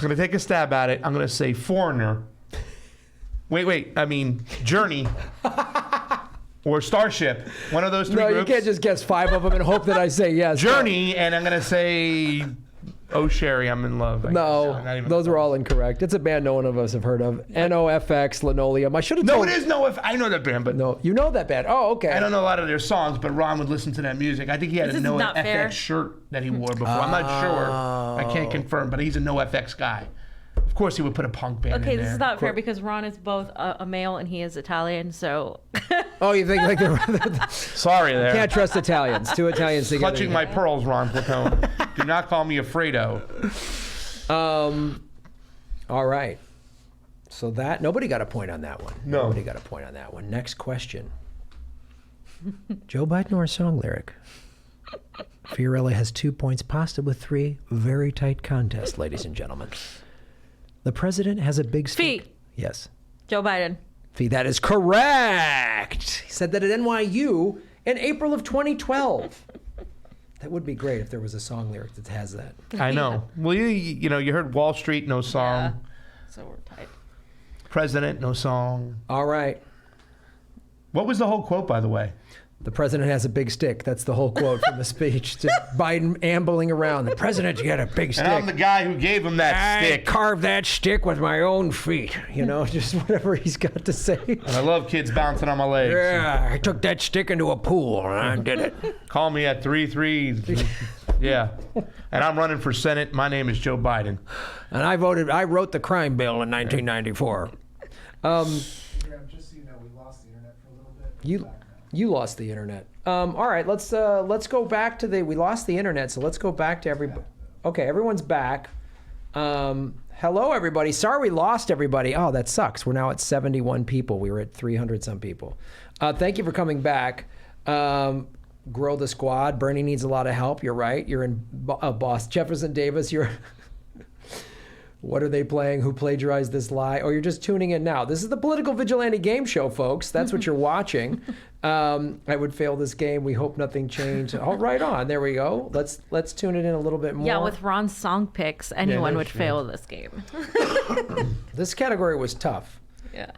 I'm going to take a stab at it. I'm going to say Foreigner. Wait. I mean, Journey. Or Starship. One of those three groups. No, you can't just guess 5 of them and hope that I say yes. Journey, and I'm going to say, Oh Sherry, I'm in love. No, those are all incorrect. It's a band no one of us have heard of. NOFX, Linoleum. I should have told No, it is NoFX. I know that band, but... No, you know that band. Oh, okay. I don't know a lot of their songs, but Ron would listen to that music. I think he had a NoFX shirt that he wore before. I'm not sure. I can't confirm, but he's a NoFX guy. Of course, he would put a punk band in there. Okay, this is not fair because Ron is both a male and he is Italian, so... Oh, you think like Sorry there. Can't trust Italians. 2 Italians together. Clutching my pearls, Ron Platone. Do not call me Alfredo. All right. So that... Nobody got a point on that one. No. Nobody got a point on that one. Next question. Joe Biden or a song lyric? Fiorella has 2 points. Pasta with 3. Very tight contest, ladies and gentlemen. The president has a big stick. Fee. Yes. Joe Biden. Fee, that is correct. He said that at NYU in April of 2012. That would be great if there was a song lyric that has that. I know. Well, you heard Wall Street, no song. Yeah. So we're tight. President, no song. All right. What was the whole quote, by the way? The president has a big stick. That's the whole quote from the speech. Just Biden ambling around. The president, you got a big stick. And I'm the guy who gave him that stick. I carved that stick with my own feet. You know, just whatever he's got to say. And I love kids bouncing on my legs. Yeah, I took that stick into a pool and I did it. Call me at 33. Yeah. And I'm running for Senate. My name is Joe Biden. And I wrote the crime bill in 1994. Just so you know, we lost the internet for a little bit. You lost the internet. All right, let's go back to we lost the internet, so let's go back to everybody. Okay, everyone's back. Hello, everybody. Sorry we lost everybody. Oh, that sucks. We're now at 71 people. We were at 300 some people. Thank you for coming back. Grow the squad. Bernie needs a lot of help. You're right. You're in Boston. Jefferson Davis, you're... What are they playing? Who plagiarized this lie? Oh, you're just tuning in now. This is the Political Vigilante Game Show, folks. That's what you're watching. I would fail this game. We hope nothing changed. Oh, right on. There we go. Let's tune it in a little bit more. Yeah, with Ron's song picks, anyone would fail this game. This category was tough. Yeah.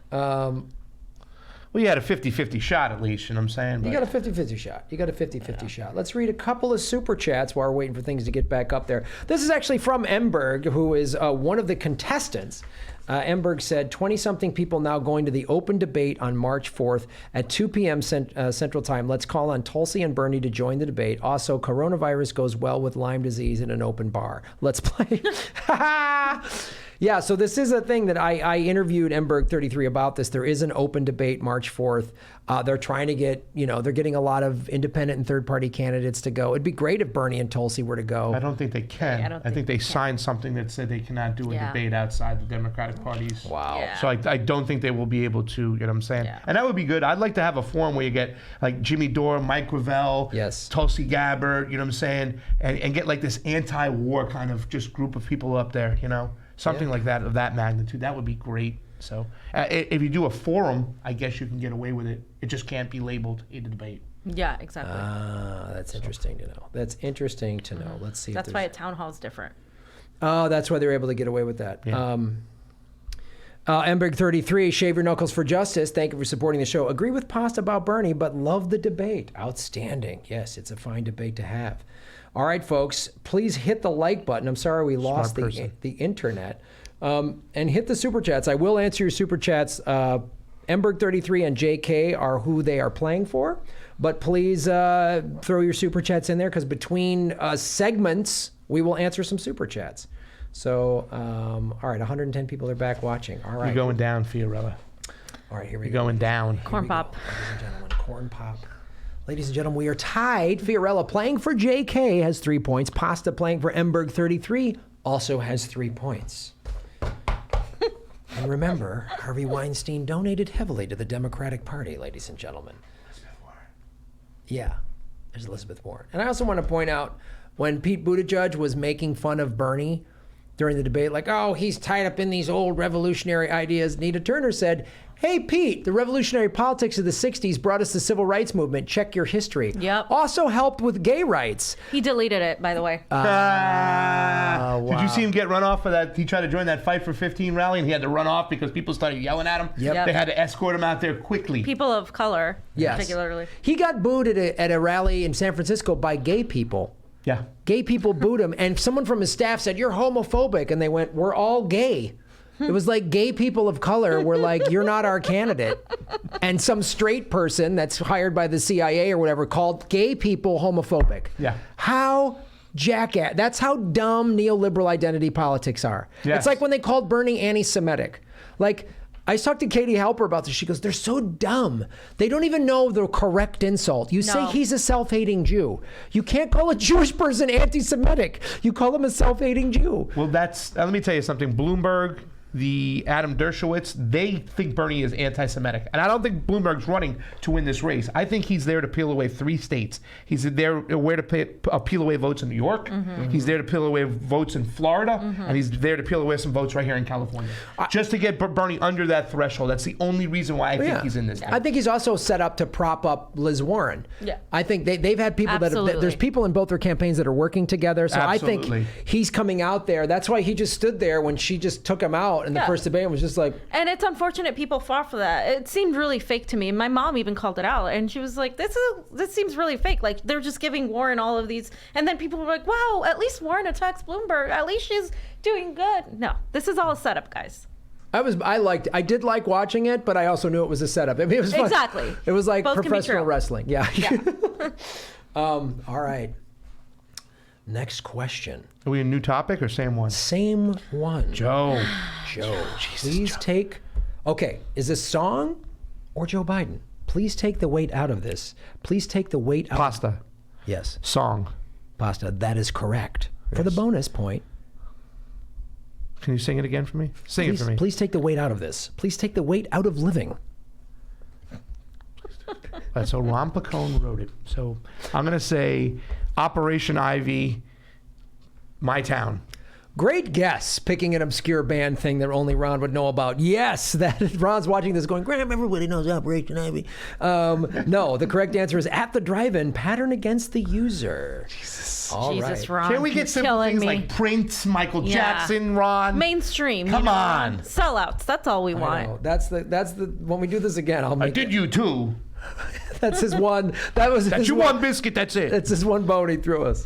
Well, you had a 50-50 shot at least, you know what I'm saying? You got a 50-50 shot. You got a 50-50 shot. Let's read a couple of super chats while we're waiting for things to get back up there. This is actually from Emberg, who is one of the contestants. Emberg said, 20-something people now going to the open debate on March 4th at 2 p.m. Central Time. Let's call on Tulsi and Bernie to join the debate. Also, coronavirus goes well with Lyme disease in an open bar. Let's play. Yeah, so this is a thing that I interviewed Emberg 33 about this. There is an open debate March 4th. They're trying to get, they're getting a lot of independent and third-party candidates to go. It'd be great if Bernie and Tulsi were to go. I don't think they can. I think they signed something that said they cannot do a debate outside the Democratic parties. Wow. Yeah. So I don't think they will be able to, you know what I'm saying? Yeah. And that would be good. I'd like to have a forum where you get like Jimmy Dore, Mike Gravel, yes, Tulsi Gabbard, you know what I'm saying? And get like this anti-war kind of just group of people up there, Something like that, of that magnitude. That would be great. So if you do a forum, I guess you can get away with it. It just can't be labeled a debate. Yeah, exactly. That's interesting to know. That's interesting to know. Let's see. That's why a town hall is different. Oh, that's why they're able to get away with that. Yeah. Emberg 33, shave your knuckles for justice. Thank you for supporting the show. Agree with Pasta about Bernie, but love the debate. Outstanding. Yes, it's a fine debate to have. All right, folks, please hit the like button. I'm sorry we lost the internet. And hit the super chats. I will answer your super chats. Emberg 33 and JK are who they are playing for. But please throw your super chats in there, because between segments, we will answer some super chats. So, all right, 110 people are back watching. All right. You're going down, Fiorella. All right, here we You're go. going down. Corn pop. Ladies and gentlemen, corn pop. Ladies and gentlemen, we are tied. Fiorella playing for JK has 3 points. Pasta playing for Emberg 33 also has 3 points. And remember, Harvey Weinstein donated heavily to the Democratic Party, ladies and gentlemen. Elizabeth Warren. Yeah, there's Elizabeth Warren. And I also want to point out, when Pete Buttigieg was making fun of Bernie during the debate, like, oh, he's tied up in these old revolutionary ideas, Nita Turner said, Hey, Pete, the revolutionary politics of the 60s brought us the civil rights movement. Check your history. Yep. Also helped with gay rights. He deleted it, by the way. Did you see him get run off for that? He tried to join that Fight for 15 rally, and he had to run off because people started yelling at him. Yep. They had to escort him out there quickly. People of color, Yes. particularly. He got booed at a rally in San Francisco by gay people. Yeah. Gay people booed him, and someone from his staff said, "You're homophobic," and they went, "We're all gay." It was like gay people of color were like, "You're not our candidate." And some straight person that's hired by the CIA or whatever called gay people homophobic. Yeah. How jackass. That's how dumb neoliberal identity politics are. Yes. It's like when they called Bernie anti-Semitic. Like, I talked to Katie Halper about this. She goes, they're so dumb. They don't even know the correct insult. You say No. he's a self-hating Jew. You can't call a Jewish person anti-Semitic. You call him a self-hating Jew. Well, let me tell you something. Bloomberg, the Adam Dershowitz, they think Bernie is anti-Semitic. And I don't think Bloomberg's running to win this race. I think he's there to peel away 3 states. He's there to peel away votes in New York. He's there to peel away votes in Florida. And he's there to peel away some votes right here in California. Just to get Bernie under that threshold. That's the only reason why I think he's in this game. I think he's also set up to prop up Liz Warren. Yeah. I think they've had people Absolutely. there's people in both their campaigns that are working together. So I think Absolutely. he's coming out there. That's why he just stood there when she just took him out in the Yeah. first debate and was just like, And it's unfortunate people fought for that. It seemed really fake to me. My mom even called it out, and she was like, "This seems really fake. Like they're just giving Warren all of these." And then people were like, "Wow, at least Warren attacks Bloomberg. At least she's doing good." No, this is all a setup, guys. I did like watching it, but I also knew it was a setup. I mean, it was fun. Exactly. It was like Both can be professional true. wrestling. Yeah. Yeah. All right. Next question. Are we a new topic or same one? Same one. Joe. Please take. Okay, is this song or Joe Biden? Please take the weight out of this. Please take the weight out. Pasta. Yes, Song. pasta. That is correct. For the bonus point, Can you sing it again for me? Sing it for me. please take the weight out of this. Please take the weight out of living. So Ron Pacone wrote it. So I'm going to say Operation Ivy, My Town. Great guess, picking an obscure band thing that only Ron would know about. Yes, that Ron's watching this going, Graham, everybody knows Operation Ivy. No, the correct answer is At the Drive-In, Pattern Against the User. All Jesus, right. Ron. Can we get you're simple killing things me. like Prince, Michael Yeah. Jackson, Ron? Mainstream. Come you know? on. Sellouts. That's all we I want. know. That's the when we do this again, I'll I make did it. you too. That's his one. That's That's your one biscuit, that's it. That's his one bone he threw us.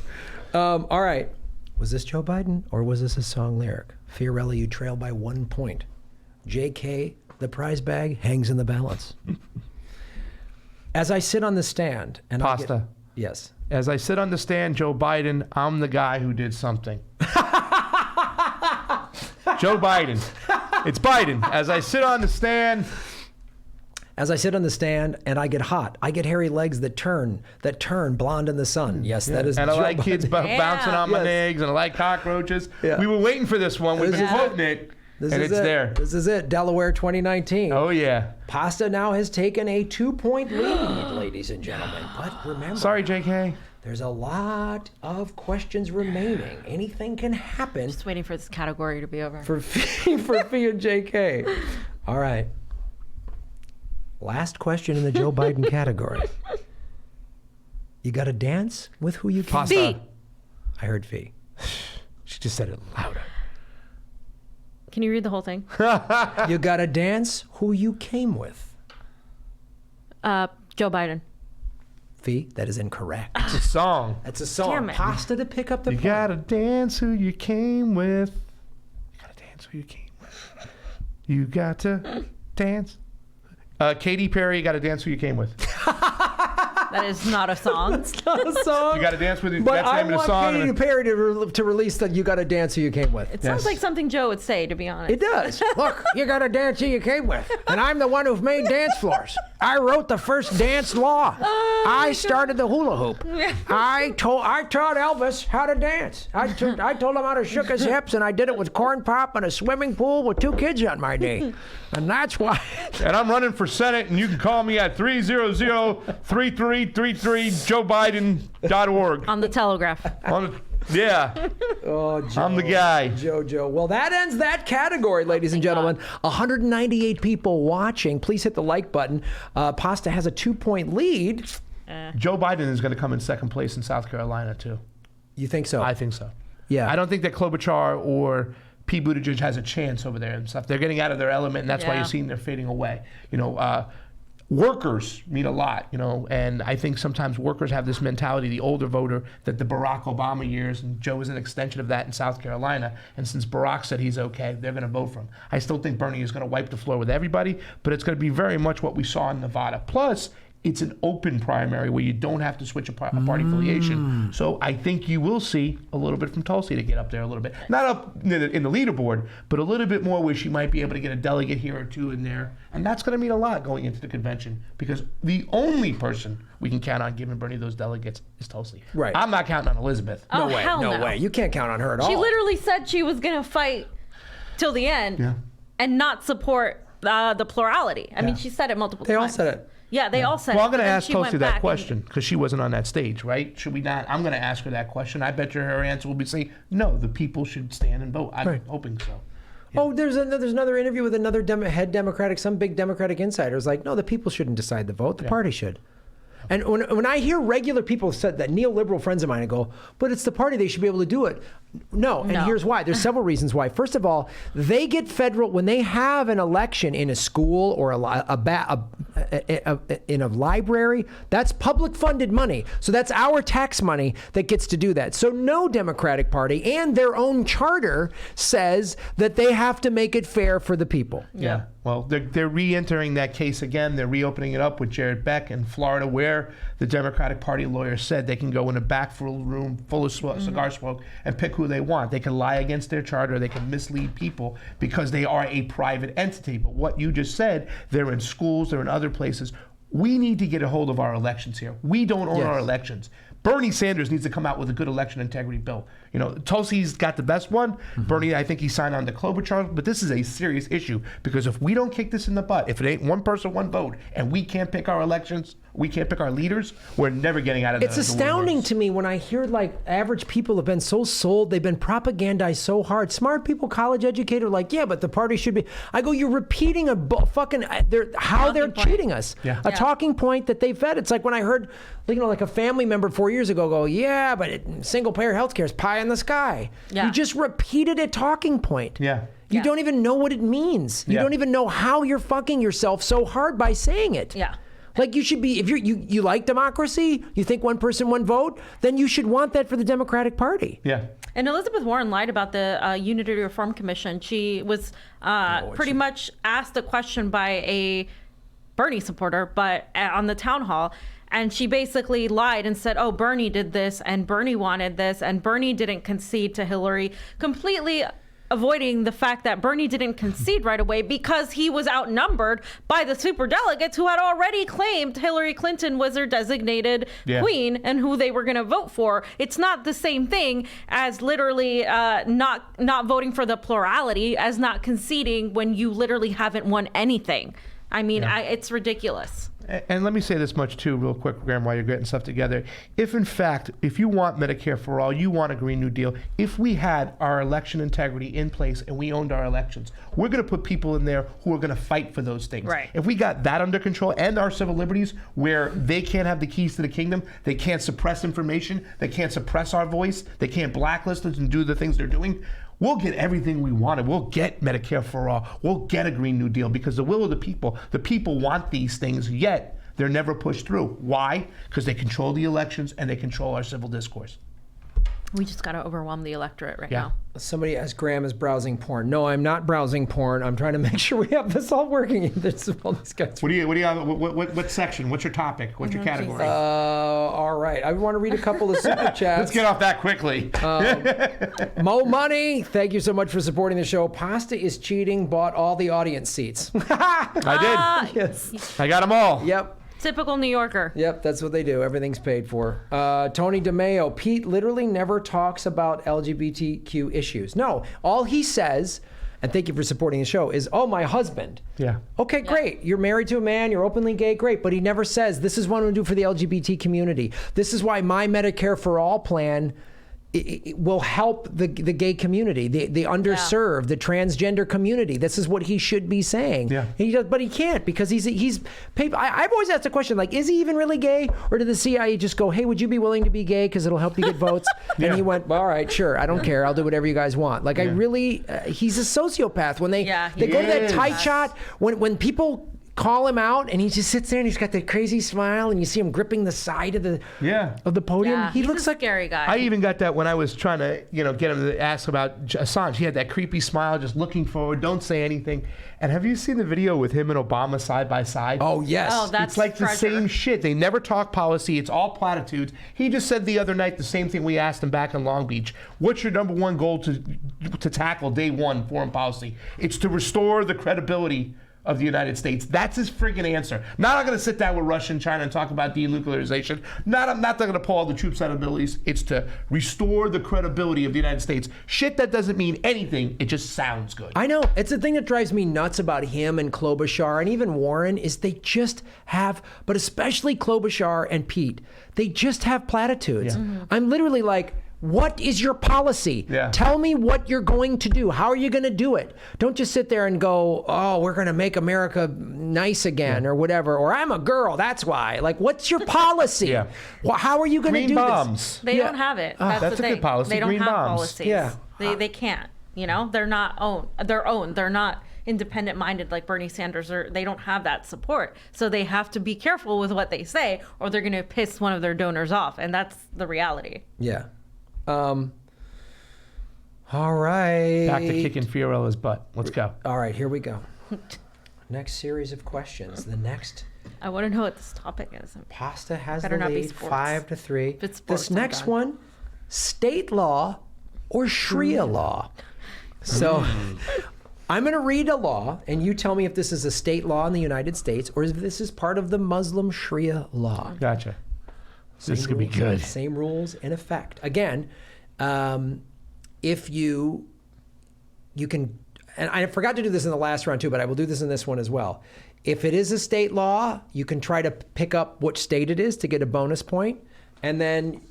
All right. Was this Joe Biden or was this a song lyric? Fiorella, you trail by 1 point. JK, the prize bag hangs in the balance. As I sit on the stand and Pasta. Yes. As I sit on the stand, Joe Biden, I'm the guy who did something. Joe Biden. It's Biden. As I sit on the stand. As I sit on the stand and I get hot, I get hairy legs that turn blonde in the sun. Yes, that is. And I Joe like kids Biden. bouncing on my Yes. legs, and I like cockroaches. Yeah. We were waiting for this one. We've This been is it. quoting it, This and is it's it. there. This is it. Delaware 2019. Oh, yeah. Pasta now has taken a 2-point lead, ladies and gentlemen. But remember, Sorry, JK. there's a lot of questions remaining. Anything can happen Just waiting for this category to be over. for Fee and JK. All right. Last question in the Joe Biden category. You got to dance with who you came Pasta. with? I heard Fee. She just said it louder. Can you read the whole thing? You got to dance who you came with. Joe Biden. Fee, that is incorrect. It's a song. That's a song. Damn it. Pasta to pick up the You point. gotta dance who you came with. You gotta dance who you came with. You got to dance. Katy Perry, you gotta dance who you came with. That is not a song. Not a song. You gotta dance with. But That's the I name of want the song. Katy Perry to release the "You Got to Dance Who You Came With." It sounds Yes. like something Joe would say, to be honest. It does. Look, you got to dance who you came with, and I'm the one who made dance floors. I wrote the first dance law. I started the hula hoop. I taught Elvis how to dance. I told him how to shook his hips, and I did it with corn pop in a swimming pool with 2 kids on my knee, and that's why. And I'm running for Senate, and you can call me at 300-3333 joebiden.org. On the Telegraph. Yeah. Oh, Joe. I'm the guy. Joe. Well, that ends that category, ladies and gentlemen. 198 people watching. Please hit the like button. Pasta has a 2-point lead. Joe Biden is going to come in second place in South Carolina, too. You think so? I think so. Yeah. I don't think that Klobuchar or Pete Buttigieg has a chance over there and stuff. They're getting out of their element, and that's why you're seeing they're fading away. Workers mean a lot, and I think sometimes workers have this mentality, the older voter, that the Barack Obama years, and Joe is an extension of that in South Carolina. And since Barack said he's okay, they're going to vote for him. I still think Bernie is going to wipe the floor with everybody, but it's going to be very much what we saw in Nevada. Plus, it's an open primary where you don't have to switch a party affiliation. So I think you will see a little bit from Tulsi to get up there a little bit. Not up in the leaderboard, but a little bit more where she might be able to get a delegate here or two in there. And that's going to mean a lot going into the convention, because the only person we can count on giving Bernie those delegates is Tulsi. Right. I'm not counting on Elizabeth. Oh, No way. hell No no. way. You can't count on her at all. She literally said she was going to fight till the end and not support the plurality. I mean, she said it multiple They times. all said it. Yeah, they all said Well, it. I'm going to but then ask she Tulsi went that back question because she wasn't on that stage, right? Should we not? I'm going to ask her that question. I bet you her answer will be saying, no, the people should stand and vote. I'm Right. hoping so. Oh, there's another interview with another head Democratic, some big Democratic insider is like, no, the people shouldn't decide the vote. The party should. And when I hear regular people said that, neoliberal friends of mine, I go, but it's the party, they should be able to do it. No, and here's why. There's several reasons why. First of all, they get federal, when they have an election in a school or in a library, that's public funded money. So that's our tax money that gets to do that. So no Democratic Party, and their own charter says that they have to make it fair for the people. Yeah. Well, they're re-entering that case again. They're reopening it up with Jared Beck in Florida, where the Democratic Party lawyer said they can go in a back room full of cigar smoke and pick who they want. They can lie against their charter. They can mislead people because they are a private entity. But what you just said, they're in schools, they're in other places. We need to get a hold of our elections here. We don't own our elections. Bernie Sanders needs to come out with a good election integrity bill. Tulsi's got the best one. Bernie, I think he signed on to Klobuchar, but this is a serious issue because if we don't kick this in the butt, if it ain't one person, one vote, and we can't pick our elections, we can't pick our leaders, we're never getting out of It's astounding to me when I hear like average people have been so sold, they've been propagandized so hard. Smart people, college educated, like, yeah, but the party should be. I go, you're repeating how they're treating us. Yeah. A talking point that they fed. It's like when I heard, like a family member 4 years ago go, yeah, but single payer healthcare is pie in the sky. Yeah. You just repeated a talking point. Yeah. You don't even know what it means. You don't even know how you're fucking yourself so hard by saying it. Yeah. Like you should be, if you like democracy, you think one person, one vote, then you should want that for the Democratic Party. Yeah. And Elizabeth Warren lied about the Unity Reform Commission. She was pretty much asked a question by a Bernie supporter, but on the town hall. And she basically lied and said, oh, Bernie did this and Bernie wanted this and Bernie didn't concede to Hillary, completely avoiding the fact that Bernie didn't concede right away because he was outnumbered by the superdelegates who had already claimed Hillary Clinton was their designated queen and who they were going to vote for. It's not the same thing as literally not voting for the plurality, as not conceding when you literally haven't won anything. I mean, it's ridiculous. And let me say this much too, real quick, Graham, while you're getting stuff together. If in fact, if you want Medicare for all, you want a Green New Deal, if we had our election integrity in place and we owned our elections, we're going to put people in there who are going to fight for those things. Right. If we got that under control and our civil liberties where they can't have the keys to the kingdom, they can't suppress information, they can't suppress our voice, they can't blacklist us and do the things they're doing, we'll get everything we wanted. We'll get Medicare for all. We'll get a Green New Deal because the will of the people want these things, yet they're never pushed through. Why? Because they control the elections and they control our civil discourse. We just got to overwhelm the electorate right now. Somebody asked Graham is browsing porn. No, I'm not browsing porn. I'm trying to make sure we have this all working. There's all these guys. What do you have? What section? What's your topic? What's your category? All right. I want to read a couple of super chats. Let's get off that quickly. Mo Money, thank you so much for supporting the show. Pasta is cheating, bought all the audience seats. I did. Yes. I got them all. Yep. Typical New Yorker. Yep, that's what they do. Everything's paid for. Tony DeMeo, Pete literally never talks about LGBTQ issues. No, all he says, and thank you for supporting the show, is, oh, my husband. Yeah. Okay, great. You're married to a man, you're openly gay, great. But he never says, this is what I'm going to do for the LGBT community. This is why my Medicare for All plan it will help the gay community, the underserved, the transgender community. This is what he should be saying. Yeah. He does, but he can't because he's paid. I've always asked the question, like, is he even really gay? Or did the CIA just go, hey, would you be willing to be gay because it'll help you get votes? And he went, well, all right, sure. I don't care. I'll do whatever you guys want. Like, I really, he's a sociopath. When they go to that tight shot, when people call him out and he just sits there and he's got that crazy smile and you see him gripping the side of the podium. Yeah, He looks a like scary guy. I even got that when I was trying to, get him to ask about Assange. He had that creepy smile, just looking forward, don't say anything. And have you seen the video with him and Obama side by side? Oh, yes. Oh, that's It's like the treasure. same shit. They never talk policy. It's all platitudes. He just said the other night the same thing we asked him back in Long Beach. What's your number one goal to tackle day one foreign policy? It's to restore the credibility of the United States. That's his friggin' answer. Not going to sit down with Russia and China and talk about denuclearization. I'm not going to pull all the troops out of the Middle East. It's to restore the credibility of the United States. Shit that doesn't mean anything. It just sounds good. I know. It's the thing that drives me nuts about him and Klobuchar and even Warren is they just have, but especially Klobuchar and Pete, they just have platitudes. I'm literally like, what is your policy? Tell me what you're going to do. How are you going to do it? Don't just sit there and go, oh, we're going to make America nice again or whatever. Or I'm a girl, that's why. Like, what's your policy? Well, how are you going to do Green bombs. They don't have it. That's the a thing. good policy. They don't Green have bombs. policies. They can't. They're not own. They're owned. They're not independent minded like Bernie Sanders, or they don't have that support. So they have to be careful with what they say or they're going to piss one of their donors off. And that's the reality. Yeah. All right. Back to kicking Fiorella's butt. Let's go. All right, here we go. Next series of questions. The next I want to know what this topic is. Pasta has Better the not be lead, sports. 5-3. If it's sports, This I'm next done. one, state law or Sharia law. So I'm going to read a law, and you tell me if this is a state law in the United States or if this is part of the Muslim Sharia law. Gotcha. This Same could be rules- good. Same rules in effect. Again, if you can, and I forgot to do this in the last round too, but I will do this in this one as well. If it is a state law, you can try to pick up which state it is to get a bonus point. And then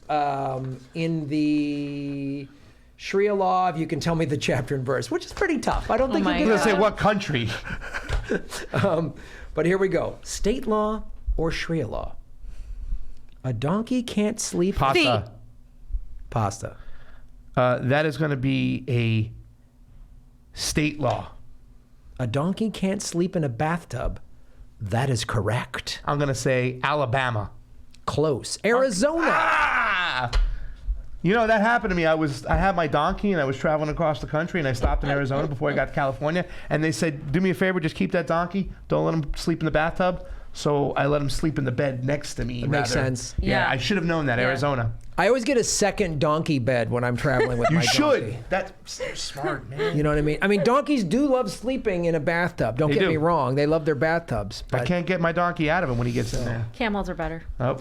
in the Sharia law, if you can tell me the chapter and verse, which is pretty tough. I don't think my you'll I'm get going to say what country? But here we go. State law or Sharia law? A donkey can't sleep. Pasta. Pasta. That is going to be a state law. A donkey can't sleep in a bathtub. That is correct. I'm going to say Alabama. Close. Arizona. Ah! That happened to me. I had my donkey and I was traveling across the country and I stopped in Arizona before I got to California. And they said, do me a favor, just keep that donkey. Don't let him sleep in the bathtub. So I let him sleep in the bed next to me. That makes sense. Yeah, Yeah. I should have known that, Arizona. I always get a second donkey bed when I'm traveling with You my should. donkey. That's so smart, man. You know what I mean? I mean, donkeys do love sleeping in a bathtub. Don't They get do. me wrong. They love their bathtubs. I But can't get my donkey out of him when he gets in there. Camels are better. Oh.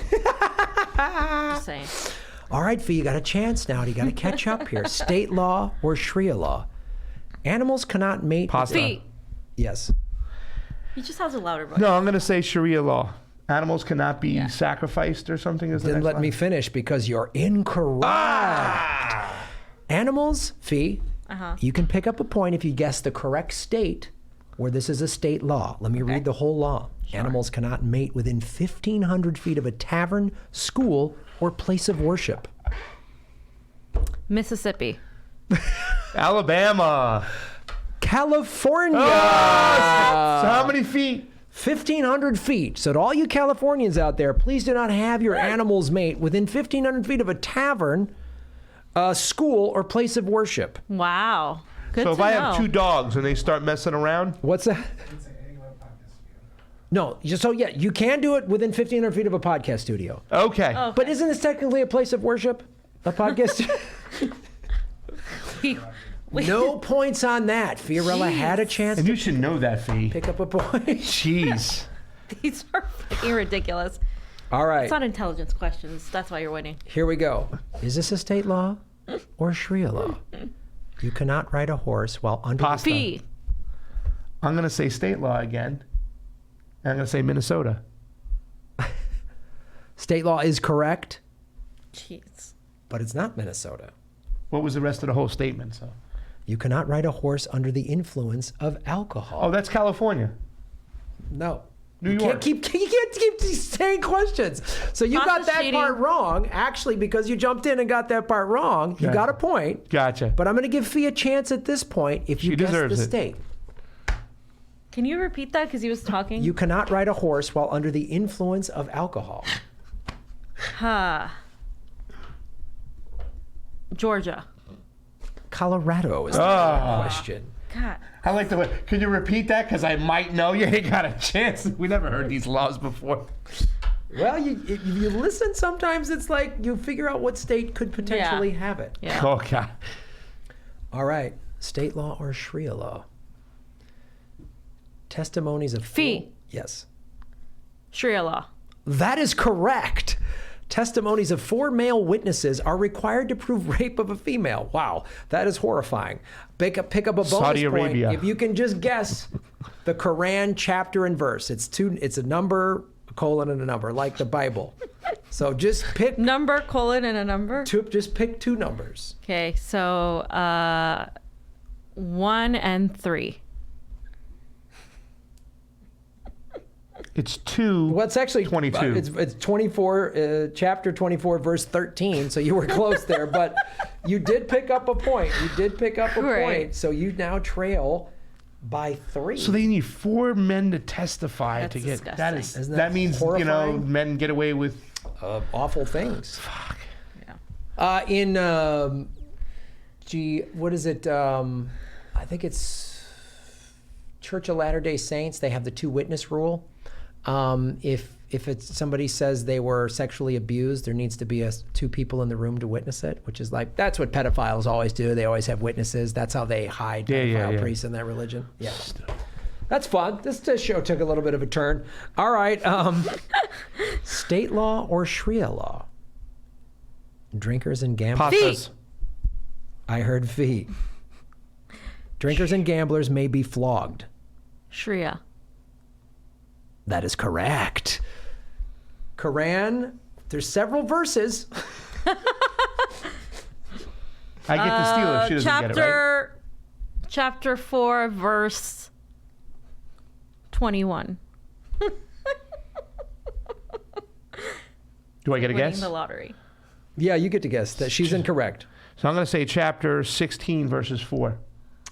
Just saying. all right, Fee, you got a chance now. You got to catch up here. State law or Sharia law? Animals cannot mate. Pasta. Feet. Yes. He just has a louder voice. No, I'm going to say Sharia law. Animals cannot be sacrificed or something. Is the Didn't next let me line? finish because you're incorrect. Animals, Fee, you can pick up a point if you guess the correct state where this is a state law. Let me read the whole law. Animals cannot mate within 1,500 feet of a tavern, school, or place of worship. Mississippi. Alabama. California. So how many feet? 1,500 feet. So to all you Californians out there, please do not have your animals mate within 1,500 feet of a tavern, a school, or place of worship. Wow. Good So to if I know. have 2 dogs and they start messing around, What's that? Didn't say anything about podcast studio. No. So yeah, you can do it within 1,500 feet of a podcast studio. okay. Oh. But isn't this technically a place of worship? A podcast? No points on that. Fiorella had a chance And to you should know that, Fee. pick up a point. Jeez. These are fucking ridiculous. All right, It's not intelligence questions. That's why you're winning. here we go. Is this a state law or Sharia law? You cannot ride a horse while under Pasta. Fee. I'm going to say state law again. And I'm going to say Minnesota. State law is correct, Jeez. but it's not Minnesota. What was the rest of the whole statement? So. You cannot ride a horse under the influence of alcohol. Oh, that's California. No. New You York. can't keep saying questions. So you got that cheating. part wrong. Actually, because you jumped in and got that part wrong, you Gotcha. got a point. Gotcha. But I'm going to give Fee a chance at this point if you She guess the deserves it. state. Can you repeat that? Because he was talking. You cannot ride a horse while under the influence of alcohol. Georgia. Colorado is the Ah. question. God. I like the way. Could you repeat that? Because I might know you ain't got a chance. We never heard these laws before. Well, if you listen, sometimes it's like you figure out what state could potentially have it. Yeah. Oh, God. All right, state law or Sharia law? Testimonies of Fee. Yes. Sharia law. That is correct. Testimonies of 4 male witnesses are required to prove rape of a female. Wow, that is horrifying. Pick up a bonus Saudi point Arabia. if you can just guess the Quran chapter and verse. It's a number, a colon, and a number, like the Bible. So just pick Number, colon, and a number. just pick 2 numbers. Okay, so 1 and 3. It's 2. Well, it's actually 22. It's 24, chapter 24, verse 13. So you were close there, but you did pick up a point. You did pick up a Right. point. So you now trail by 3. So they need 4 men to testify That's to get. disgusting. That is. Isn't That, that means horrifying? men get away with. Awful things. Fuck. Yeah. What is it? I think it's Church of Latter-day Saints. They have the 2 witness rule. If it's somebody says they were sexually abused, there needs to be 2 people in the room to witness it, which is like, that's what pedophiles always do. They always have witnesses. That's how they hide pedophile priests in that religion. Yeah. That's fun. This show took a little bit of a turn. All right. State law or Sharia law? Drinkers and gamblers. Pastas. I heard fee. Drinkers and gamblers may be flogged. Sharia. That is correct. Quran, there's several verses. I get to steal if she doesn't get it right. Chapter 4, verse 21. Do I get a Winning guess? the lottery. Yeah, you get to guess that she's incorrect. So I'm going to say chapter 16, verses 4.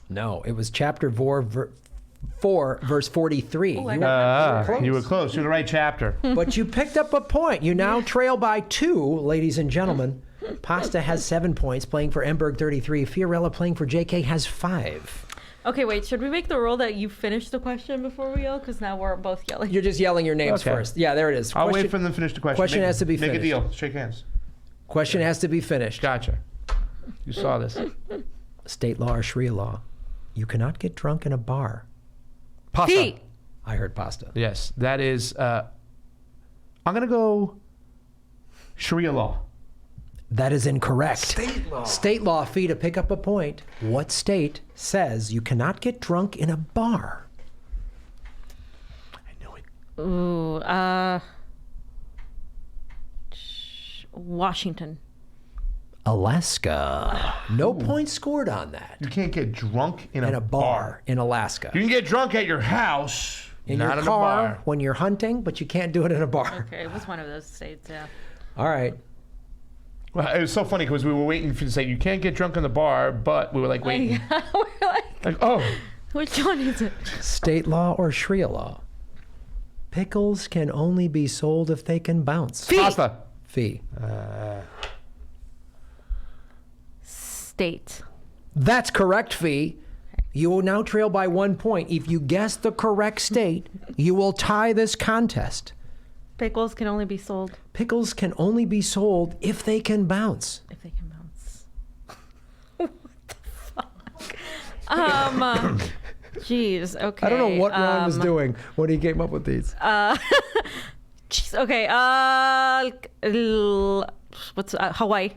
No, it was chapter 4, verse 43. Oh, I You got were You were close. You're the right chapter. But you picked up a point. You now trail by 2, ladies and gentlemen. Pasta has 7 points, playing for Emberg 33. Fiorella playing for JK has 5. Okay, wait. Should we make the rule that you finish the question before we yell? Because now we're both yelling. You're just yelling your names Okay. first. Yeah, there it is. I'll wait for them to finish the question. question has to be Make finished. a deal. Shake hands. Question has to be finished. Gotcha. You saw this. State law or Sharia law? You cannot get drunk in a bar. Pasta. Fee. I heard pasta. Yes, that is. I'm going to go Sharia law. That is incorrect. State law. State law, fee to pick up a point. What state says you cannot get drunk in a bar? I knew it. Ooh, Washington. Alaska. No points scored on that. You can't get drunk in In a bar in Alaska. You can get drunk at your house, In not your in car a bar. when you're hunting, but you can't do it in a bar. Okay, it was one of those states, yeah. All right. Well, it was so funny because we were waiting for you to say you can't get drunk in the bar, but we were like waiting. We're like, Like, oh, which one is it? State law or Sharia law? Pickles can only be sold if they can bounce. pasta. Fee. State. That's correct, Fee. You will now trail by 1 point. If you guess the correct state, you will tie this contest. Pickles can only be sold Pickles can only be sold if they can bounce. if they can bounce. What the fuck? Jeez. Okay. I don't know what Ron was doing when he came up with these. Jeez, okay. What's Hawaii?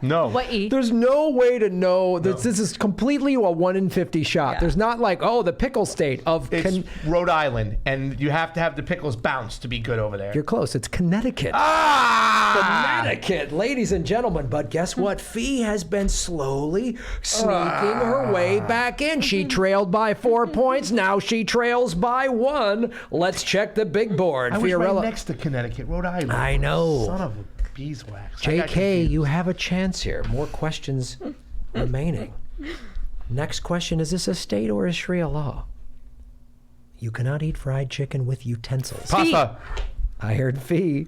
No. Hawaii. There's no way to know. This is completely a 1 in 50 shot. Yeah. There's not like, oh, the pickle state of. It's Rhode Island, and you have to have the pickles bounce to be good over there. You're close. It's Connecticut. Connecticut, ladies and gentlemen. But guess what? Fee has been slowly sneaking her way back in. She trailed by 4 points. Now she trails by 1. Let's check the big board. I was Fiorella. right next to Connecticut, Rhode Island. I know. Son of a beeswax. I got JK, confused. you have a chance here. More questions remaining. Next question, is this a state or a Sharia law? You cannot eat fried chicken with utensils. Pasta. I heard fee.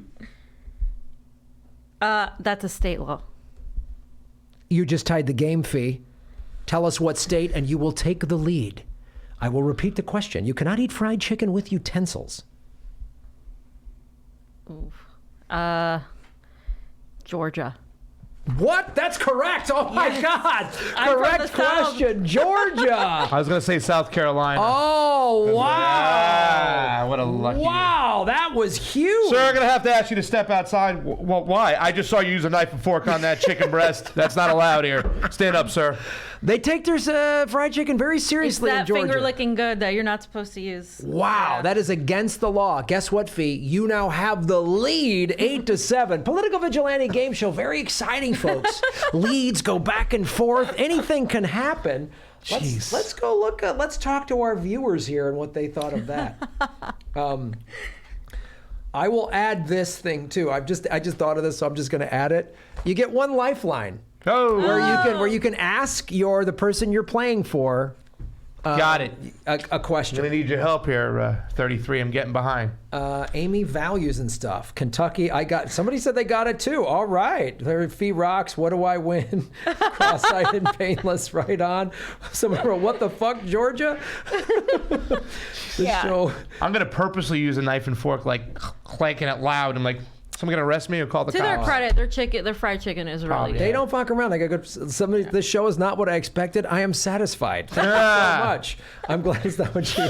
That's a state law. You just tied the game, Fee. Tell us what state and you will take the lead. I will repeat the question. You cannot eat fried chicken with utensils. Georgia. What? That's correct. Oh my God. I'm from Correct the South. question. Georgia. I was going to say South Carolina. Oh, wow. Ah, what a lucky. Wow, that was huge. Sir, I'm going to have to ask you to step outside. Well, why? I just saw you use a knife and fork on that chicken breast. That's not allowed here. Stand up, sir. They take their fried chicken very It's seriously in that Georgia. finger licking good that you're not supposed to use. Wow, that is against the law. Guess what, Fee? You now have the lead, 8-7. Political Vigilante game show, very exciting, folks. Leads go back and forth. Anything can happen. Let's go look. Let's talk to our viewers here and what they thought of that. I will add this thing too. I just thought of this, so I'm just going to add it. You get 1 lifeline. Oh. Where you can ask the person you're playing for. Got it. A I'm question. going to need your help here, 33. I'm getting behind. Amy values and stuff. Kentucky, somebody said they got it too. All right. Their Fee rocks. What do I win? Cross-eyed and painless, right on. Someone wrote, what the fuck, Georgia? Show. I'm going to purposely use a knife and fork, like clanking it loud. I'm like, someone going to arrest me or call the To cops? their credit, their fried chicken is really good. They don't fuck around. They got good. This show is not what I expected. I am satisfied. Thank you so much. I'm glad it's not what you.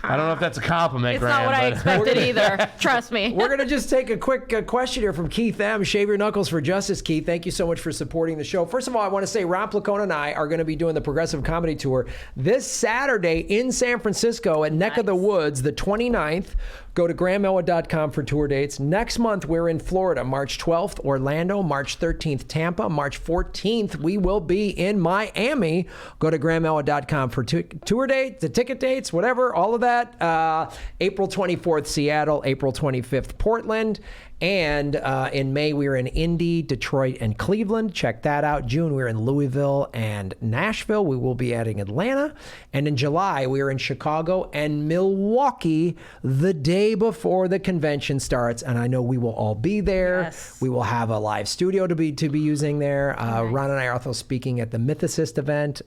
I don't know if that's a compliment, It's Graham. not what I but- expected either. Trust me. We're going to just take a quick question here from Keith M. Shave your knuckles for justice, Keith. Thank you so much for supporting the show. First of all, I want to say Ron Placone and I are going to be doing the Progressive Comedy Tour this Saturday in San Francisco at Neck of the Woods, the 29th. Go to grahamelwood.com for tour dates. Next month, we're in Florida, March 12th, Orlando, March 13th, Tampa, March 14th. We will be in Miami. Go to grahamelwood.com for tour dates, the ticket dates, whatever, all of that. April 24th, Seattle, April 25th, Portland. And in May, we were in Indy, Detroit, and Cleveland. Check that out. June, we were in Louisville and Nashville. We will be adding Atlanta. And in July, we were in Chicago and Milwaukee the day before the convention starts. And I know we will all be there. Yes. We will have a live studio to be using there. Ron and I are also speaking at the Mythicist event.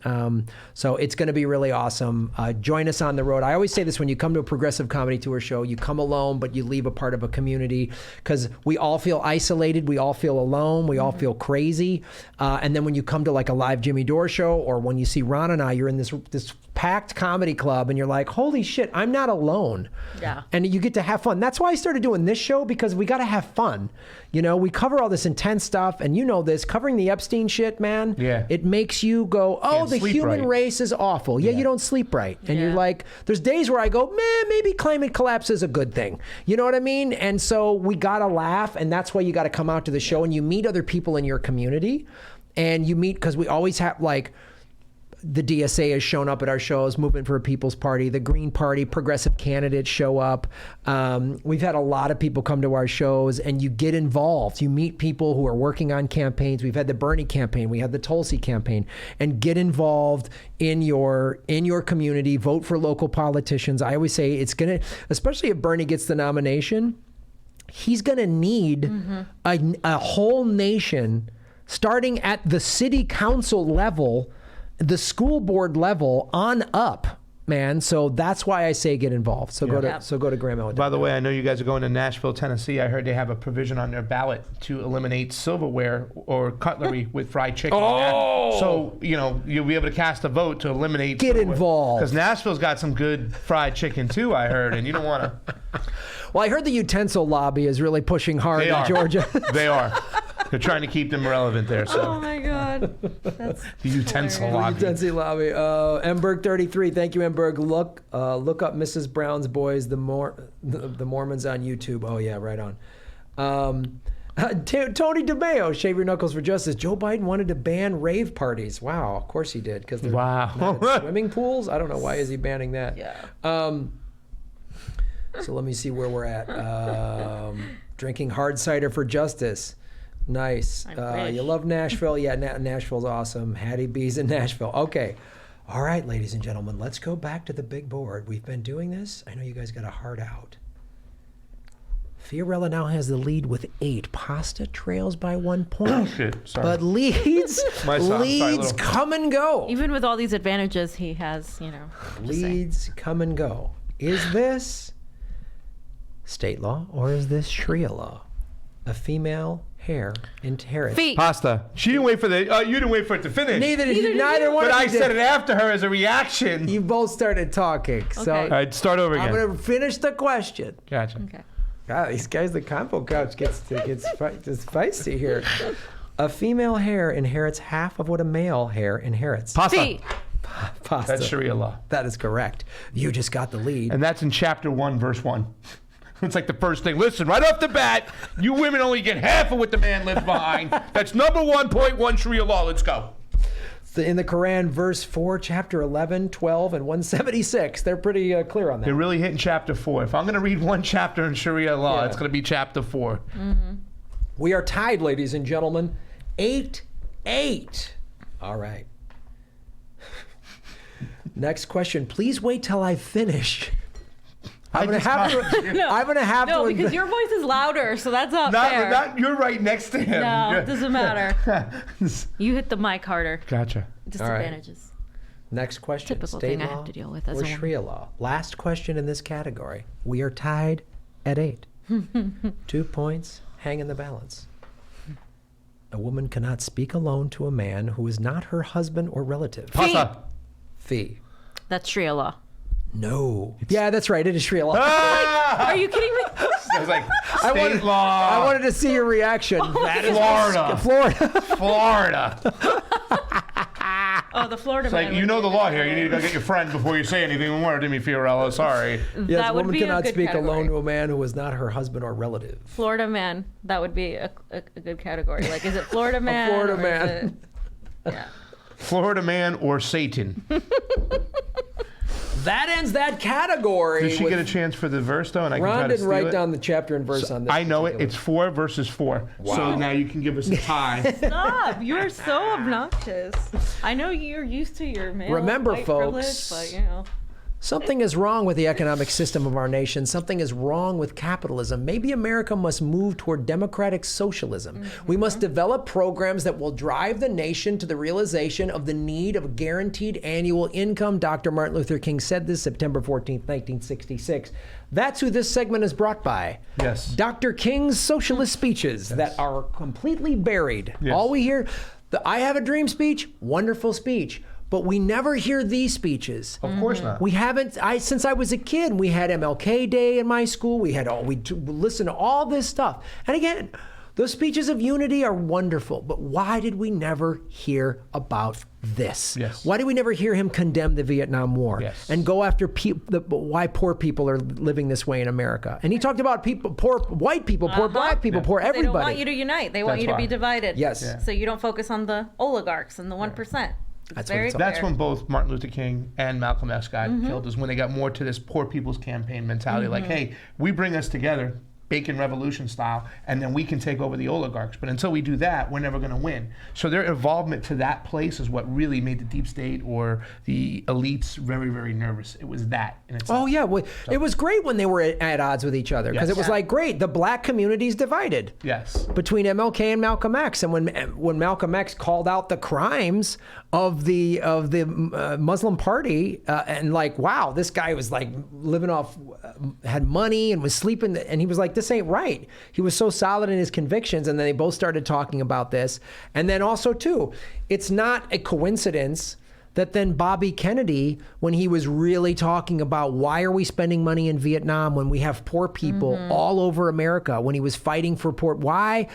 So it's going to be really awesome. Join us on the road. I always say this when you come to a Progressive Comedy Tour show, you come alone, but you leave a part of a community, because we all feel isolated, we all feel alone, we all feel crazy. And then when you come to like a live Jimmy Dore show, or when you see Ron and I, you're in this packed comedy club and you're like, holy shit, I'm not alone. Yeah. And you get to have fun. That's why I started doing this show, because we got to have fun. You know, we cover all this intense stuff, and you know this, covering the Epstein shit, man. Yeah. It makes you go, oh, Can't the sleep human right. race is awful. Yeah, you don't sleep right. And you're Yeah. like, there's days where I go, man, maybe climate collapse is a good thing. You know what I mean? And so we got to laugh, and that's why you got to come out to the show, and you meet other people in your community, and you meet, because we always have, like, the DSA has shown up at our shows, Movement for a People's Party, the Green Party, progressive candidates show up. We've had a lot of people come to our shows, and you get involved. You meet people who are working on campaigns. We've had the Bernie campaign, we had the Tulsi campaign, and get involved in your community. Vote for local politicians. I always say it's gonna, especially if Bernie gets the nomination, he's gonna need a whole nation, starting at the city council level, the school board level on up, man. So that's why I say get involved. So go to Graham. By the way, I know you guys are going to Nashville, Tennessee. I heard they have a provision on their ballot to eliminate silverware or cutlery with fried chicken. Oh! So, you know, you'll be able to cast a vote to eliminate. Get involved. Because Nashville's got some good fried chicken too, I heard, and you don't want to. Well, I heard the utensil lobby is really pushing hard They in are. Georgia. They are. They're trying to keep them relevant there. So Oh my god. That's the utensil hilarious. lobby. Utensil lobby. Mberg33, thank you, Mberg. Look up Mrs. Brown's Boys, the Mormons on YouTube. Oh yeah, right on. Tony DeMeo, shave your knuckles for justice. Joe Biden wanted to ban rave parties. Wow, of course he did, because they're Wow. not at swimming pools. I don't know, why is he banning that? Yeah. So let me see where we're at. Drinking hard cider for justice. Nice. I wish. You love Nashville? Yeah, Nashville's awesome. Hattie B's in Nashville. Okay. All right, ladies and gentlemen, let's go back to the big board. We've been doing this. I know you guys got a heart out. Fiorella now has the lead with 8. Pasta trails by 1 point. Shit, sorry. But leads My son, sorry, little- come and go. Even with all these advantages, he has, just saying. Leads come and go. Is this state law or is this Sharia law? A female hair inherits. Feet. Pasta. She didn't wait for the. You didn't wait for it to finish. Neither one But of I you said did. it after her as a reaction. You both started talking. So Okay. All right, start over again. I'm going to finish the question. Gotcha. Okay. God, these guys, the Convo couch gets feisty here. A female hair inherits half of what a male hair inherits. Pasta. Feet. Pasta. That's Sharia law. That is correct. You just got the lead. And that's in chapter 1, verse 1. It's like the first thing. Listen, right off the bat, you women only get half of what the man lives behind. That's number 1.1 Sharia law. Let's go. In the Quran, verse 4, chapter 11, 12, and 176. They're pretty clear on that. They're really hitting chapter 4. If I'm going to read one chapter in Sharia law, Yeah. it's going to be chapter 4. We are tied, ladies and gentlemen. 8-8. All right. Next question. Please wait till I finish. I'm gonna have to. I'm gonna have No, to. because your voice is louder, so that's not fair. You're right next to him. No, it doesn't matter. You hit the mic harder. Gotcha. Disadvantages. Next question. Typical State thing I law have to deal with as or a woman. Sharia law. Last question in this category. We are tied at 8. 2 points hang in the balance. A woman cannot speak alone to a man who is not her husband or relative. Pasta. Fee. That's Sharia law. No. Yeah, that's right. It is Sharia law. Ah! Are you kidding me? I was like, state wanted- law. I wanted to see your reaction. That is Florida. Florida. Florida. Oh, the Florida It's like, man. you would know be the a good law here. You need to category. go get your friend before you say anything more to me, Fiorella. Sorry. Yes, That a would woman be a cannot good speak category. alone to a man who is not her husband or relative. Florida man. That would be a good category. Like, is it Florida man? Florida or is man. it- yeah. Florida man or Satan. That ends that category. Did she with- get a chance for the verse, though? And I can Ron try to didn't steal write it? down the chapter and verse on this. I know it. particular- It's 4 versus 4. So now you can give us a tie. Stop! You're so obnoxious. I know you're used to your male Remember, white folks, privilege, but you know. Something is wrong with the economic system of our nation. Something is wrong with capitalism. Maybe America must move toward democratic socialism. We must develop programs that will drive the nation to the realization of the need of guaranteed annual income. Dr. Martin Luther King said this September 14th, 1966. That's who this segment is brought by. Yes. Dr. King's socialist speeches that are completely buried. Yes. All we hear, the I Have a Dream speech, wonderful speech. But we never hear these speeches. Of course not. We haven't. Since I was a kid, we had MLK Day in my school. We listened to all this stuff. And again, those speeches of unity are wonderful. But why did we never hear about this? Yes. Why did we never hear him condemn the Vietnam War Yes. and go after why poor people are living this way in America? And he talked about poor white people, poor black people, poor They don't everybody. want you to unite. They want That's you to be why. divided. Yes. Yeah. So you don't focus on the oligarchs and the 1%. That's Very what it's all- That's clear. when both Martin Luther King and Malcolm X got killed, is when they got more to this poor people's campaign mentality. Like, hey, we bring us together, Bacon Revolution style, and then we can take over the oligarchs. But until we do that, we're never going to win. So their involvement to that place is what really made the deep state or the elites very, very nervous. It was that. And it's Oh yeah, well, it was great when they were at odds with each other because Yes. it was like great. The black community's divided yes. between MLK and Malcolm X, and when Malcolm X called out the crimes of the Muslim Party and like, wow, this guy was like living off, had money and was sleeping, and he was like, this ain't right. He was so solid in his convictions, and then they both started talking about this, and then also too, it's not a coincidence that then Bobby Kennedy, when he was really talking about why are we spending money in Vietnam when we have poor people all over America, when he was fighting for poor, why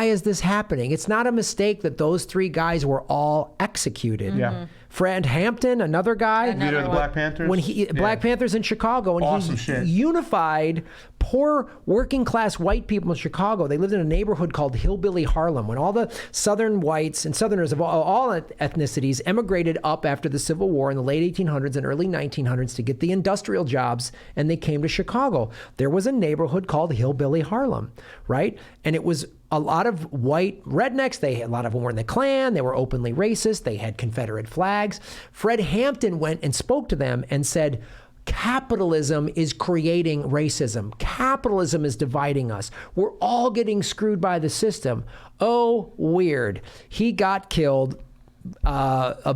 is this happening? It's not a mistake that those 3 guys were all executed. Yeah. Fred Hampton, another guy. Leader of the Black Panthers. When Black Panthers in Chicago, and Awesome he shit. unified poor working class white people in Chicago. They lived in a neighborhood called Hillbilly Harlem. When all the Southern whites and Southerners of all ethnicities emigrated up after the Civil War in the late 1800s and early 1900s to get the industrial jobs, and they came to Chicago. There was a neighborhood called Hillbilly Harlem, right? And it was a lot of white rednecks. A lot of them were in the Klan. They were openly racist. They had Confederate flags. Fred Hampton went and spoke to them and said, capitalism is creating racism. Capitalism is dividing us. We're all getting screwed by the system. Oh, weird. He got killed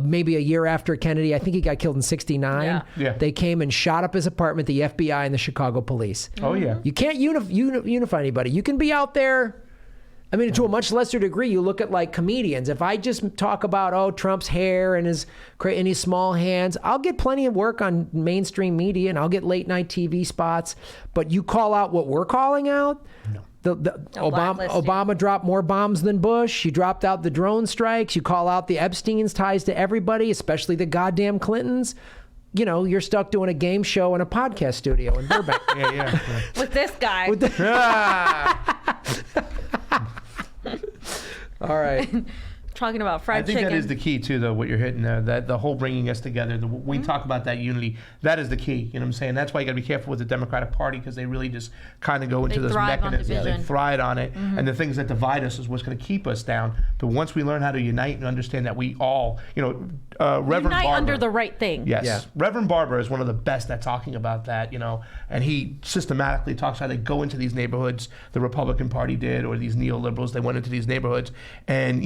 maybe a year after Kennedy. I think he got killed in 1969. Yeah. They came and shot up his apartment, the FBI and the Chicago police. Oh, yeah. You can't unify anybody. You can be out there. I mean, to a much lesser degree, you look at like comedians. If I just talk about, Trump's hair and his small hands, I'll get plenty of work on mainstream media and I'll get late night TV spots. But you call out what we're calling out? No. Obama dropped more bombs than Bush. You dropped out the drone strikes. You call out the Epstein's ties to everybody, especially the goddamn Clintons. You're stuck doing a game show in a podcast studio in Burbank. Yeah. With this guy. All right. Talking about fried I think chicken. that is the key too, though. What you're hitting there, that the whole bringing us together. We talk about that unity. That is the key. You know what I'm saying? That's why you got to be careful with the Democratic Party, because they really just kind of go into those thrive on mechanisms. They division. thrive on it, and the things that divide us is what's going to keep us down. But once we learn how to unite and understand that we all, Reverend Unite Barber, under the right thing. Yes. Yeah. Reverend Barber is one of the best at talking about that, and he systematically talks how they go into these neighborhoods, the Republican Party did, or these neoliberals, they went into these neighborhoods and,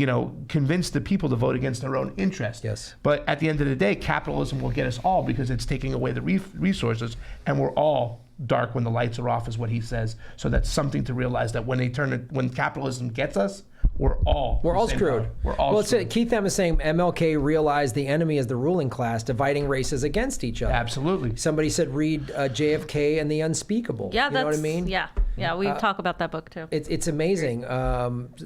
convinced the people to vote against their own interest. Yes. But at the end of the day, capitalism will get us all because it's taking away the resources, and we're all dark when the lights are off, is what he says. So that's something to realize, that when capitalism gets us, we're all screwed. We're all screwed. Keith M is saying MLK realized the enemy is the ruling class, dividing races against each other. Absolutely. Somebody said read JFK and the Unspeakable. Yeah, you know what I mean? Yeah. We talk about that book too. It's amazing.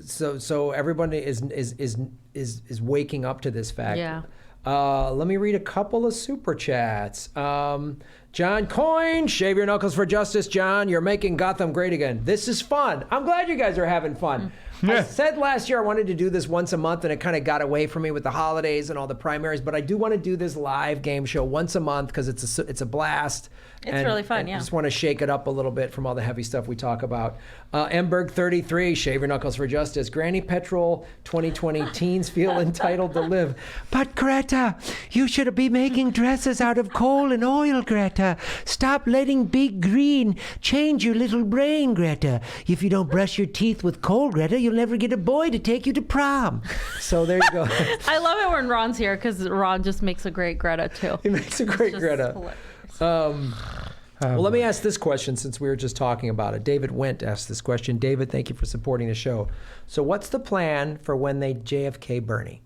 So everybody is waking up to this fact. Yeah. Let me read a couple of super chats. John Coyne, shave your knuckles for justice, John. You're making Gotham great again. This is fun. I'm glad you guys are having fun. I said last year I wanted to do this once a month, and it kind of got away from me with the holidays and all the primaries. But I do want to do this live game show once a month because it's a blast. It's really fun, yeah. I just want to shake it up a little bit from all the heavy stuff we talk about. Emberg 33, shave your knuckles for justice. Granny Petrol 2020, teens feel entitled to live. But Greta, you should be making dresses out of coal and oil, Greta. Stop letting Big Green change your little brain, Greta. If you don't brush your teeth with coal, Greta, you'll never get a boy to take you to prom. So there you go. I love it when Ron's here because Ron just makes a great Greta too. He makes a great Greta. Well, let me ask this question since we were just talking about it. David Wendt asked this question. David, thank you for supporting the show. So what's the plan for when they JFK Bernie?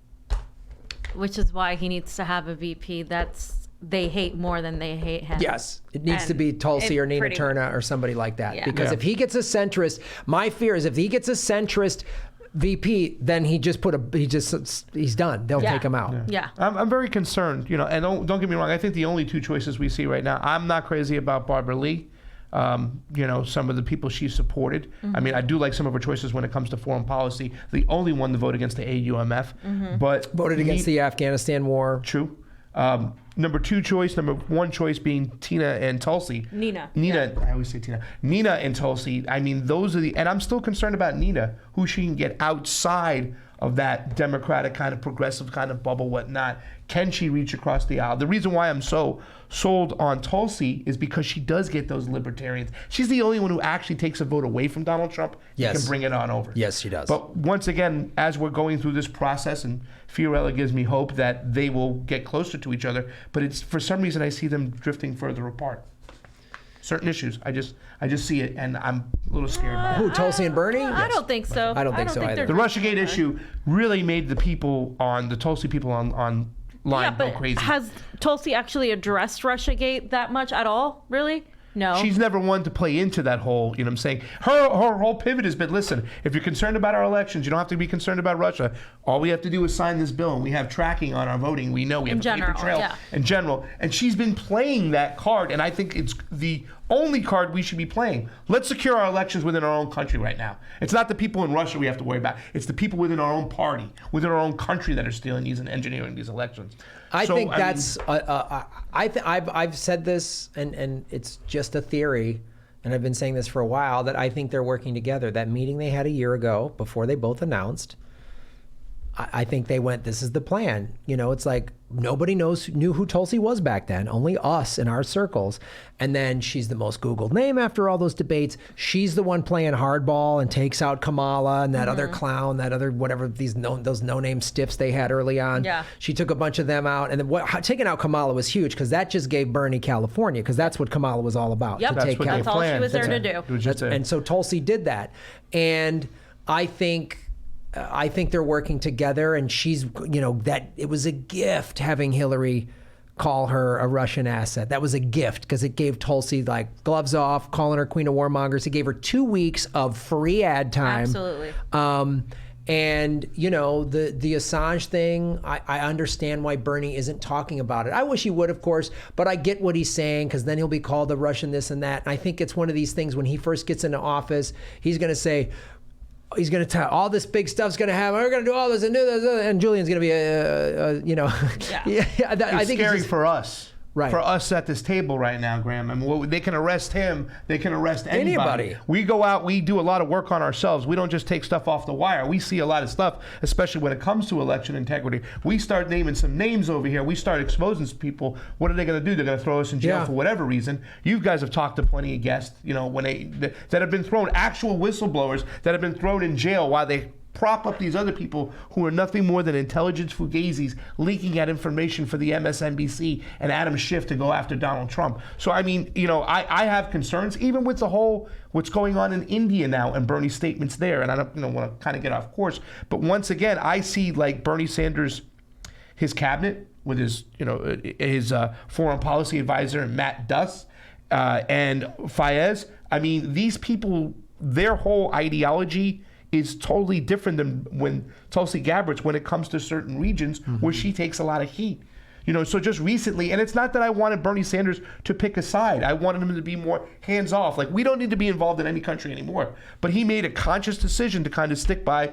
Which is why he needs to have a VP they hate more than they hate him. Yes, it needs to be Tulsi or Nina Turner or somebody like that. Yeah. Because if he gets a centrist, my fear is if he gets a centrist VP, then he's done. They'll take him out. Yeah. I'm very concerned, and don't get me wrong. I think the only two choices we see right now, I'm not crazy about Barbara Lee. Some of the people she supported. I mean, I do like some of her choices when it comes to foreign policy. The only one to vote against the AUMF, but voted against the Afghanistan war. True. Number one choice being Tina and Tulsi. Nina. I always say Tina. Nina and Tulsi. I mean, those are and I'm still concerned about Nina, who she can get outside of that Democratic kind of progressive kind of bubble, whatnot. Can she reach across the aisle? The reason why I'm so sold on Tulsi is because she does get those libertarians. She's the only one who actually takes a vote away from Donald Trump and can bring it on over. Yes, she does. But once again, as we're going through this process, and Fiorella gives me hope that they will get closer to each other, but it's for some reason I see them drifting further apart. Certain issues, I just see it, and I'm a little scared about it. Who, Tulsi and Bernie? I don't think so. I don't think so either. The Russiagate issue really made the Tulsi people on line Yeah, go but crazy. has Tulsi actually addressed Russiagate that much at all? Really? No. She's never one to play into that whole, you know what I'm saying? Her whole pivot has been, listen, if you're concerned about our elections, you don't have to be concerned about Russia. All we have to do is sign this bill, and we have tracking on our voting. We know we have a paper trail in general. And she's been playing that card, and I think it's the only card we should be playing. Let's secure our elections within our own country right now. It's not the people in Russia we have to worry about. It's the people within our own party, within our own country that are stealing these and engineering these elections. I've said this, and it's just a theory, and I've been saying this for a while, that I think they're working together. That meeting they had a year ago, before they both announced, I think they went, this is the plan. You know, it's like nobody knew who Tulsi was back then, only us in our circles. And then she's the most Googled name after all those debates. She's the one playing hardball and takes out Kamala and that other clown, that other whatever, those no-name stiffs they had early on. Yeah. She took a bunch of them out. And then taking out Kamala was huge, because that just gave Bernie California, because that's what Kamala was all about. Yep, that's all she was there to do. And so Tulsi did that. And I think they're working together, and she's, you know, that it was a gift having Hillary call her a Russian asset. That was a gift, because it gave Tulsi, like, gloves off, calling her queen of warmongers. It gave her 2 weeks of free ad time. Absolutely. And, you know, the Assange thing, I understand why Bernie isn't talking about it. I wish he would, of course, but I get what he's saying, because then he'll be called a Russian this and that. And I think it's one of these things, when he first gets into office, he's going to say, he's going to tell all this big stuff's going to happen. We're going to do all this and do this, and Julian's going to be you know. Yeah. I think scary for us. Right. For us at this table right now, Graham. I mean, they can arrest him. They can arrest anybody. We go out. We do a lot of work on ourselves. We don't just take stuff off the wire. We see a lot of stuff, especially when it comes to election integrity. We start naming some names over here. We start exposing some people. What are they going to do? They're going to throw us in jail for whatever reason. You guys have talked to plenty of guests, you know, that have been thrown, actual whistleblowers that have been thrown in jail while they prop up these other people who are nothing more than intelligence fugazis leaking out information for the MSNBC and Adam Schiff to go after Donald Trump. So, I mean, you know, I have concerns, even with the whole, what's going on in India now and Bernie's statements there. And I don't want to kind of get off course. But once again, I see, like, Bernie Sanders, his cabinet with his, you know, his foreign policy advisor, Matt Duss, and Fayez. I mean, these people, their whole ideology is totally different than when Tulsi Gabbard's, when it comes to certain regions where she takes a lot of heat. You know, so just recently, and it's not that I wanted Bernie Sanders to pick a side. I wanted him to be more hands-off. Like, we don't need to be involved in any country anymore. But he made a conscious decision to kind of stick by,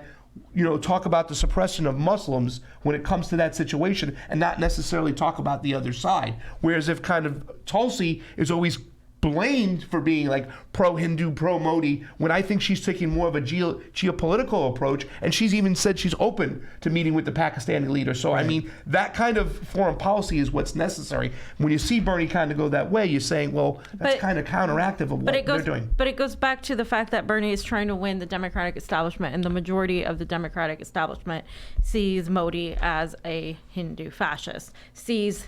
you know, talk about the suppression of Muslims when it comes to that situation, and not necessarily talk about the other side. Whereas if kind of Tulsi is always blamed for being like pro-Hindu, pro-Modi, when I think she's taking more of a geopolitical approach, and she's even said she's open to meeting with the Pakistani leader. So, I mean, that kind of foreign policy is what's necessary. When you see Bernie kind of go that way, you're saying, well, that's kind of counteractive of what they're doing. But it goes back to the fact that Bernie is trying to win the Democratic establishment, and the majority of the Democratic establishment sees Modi as a Hindu fascist, sees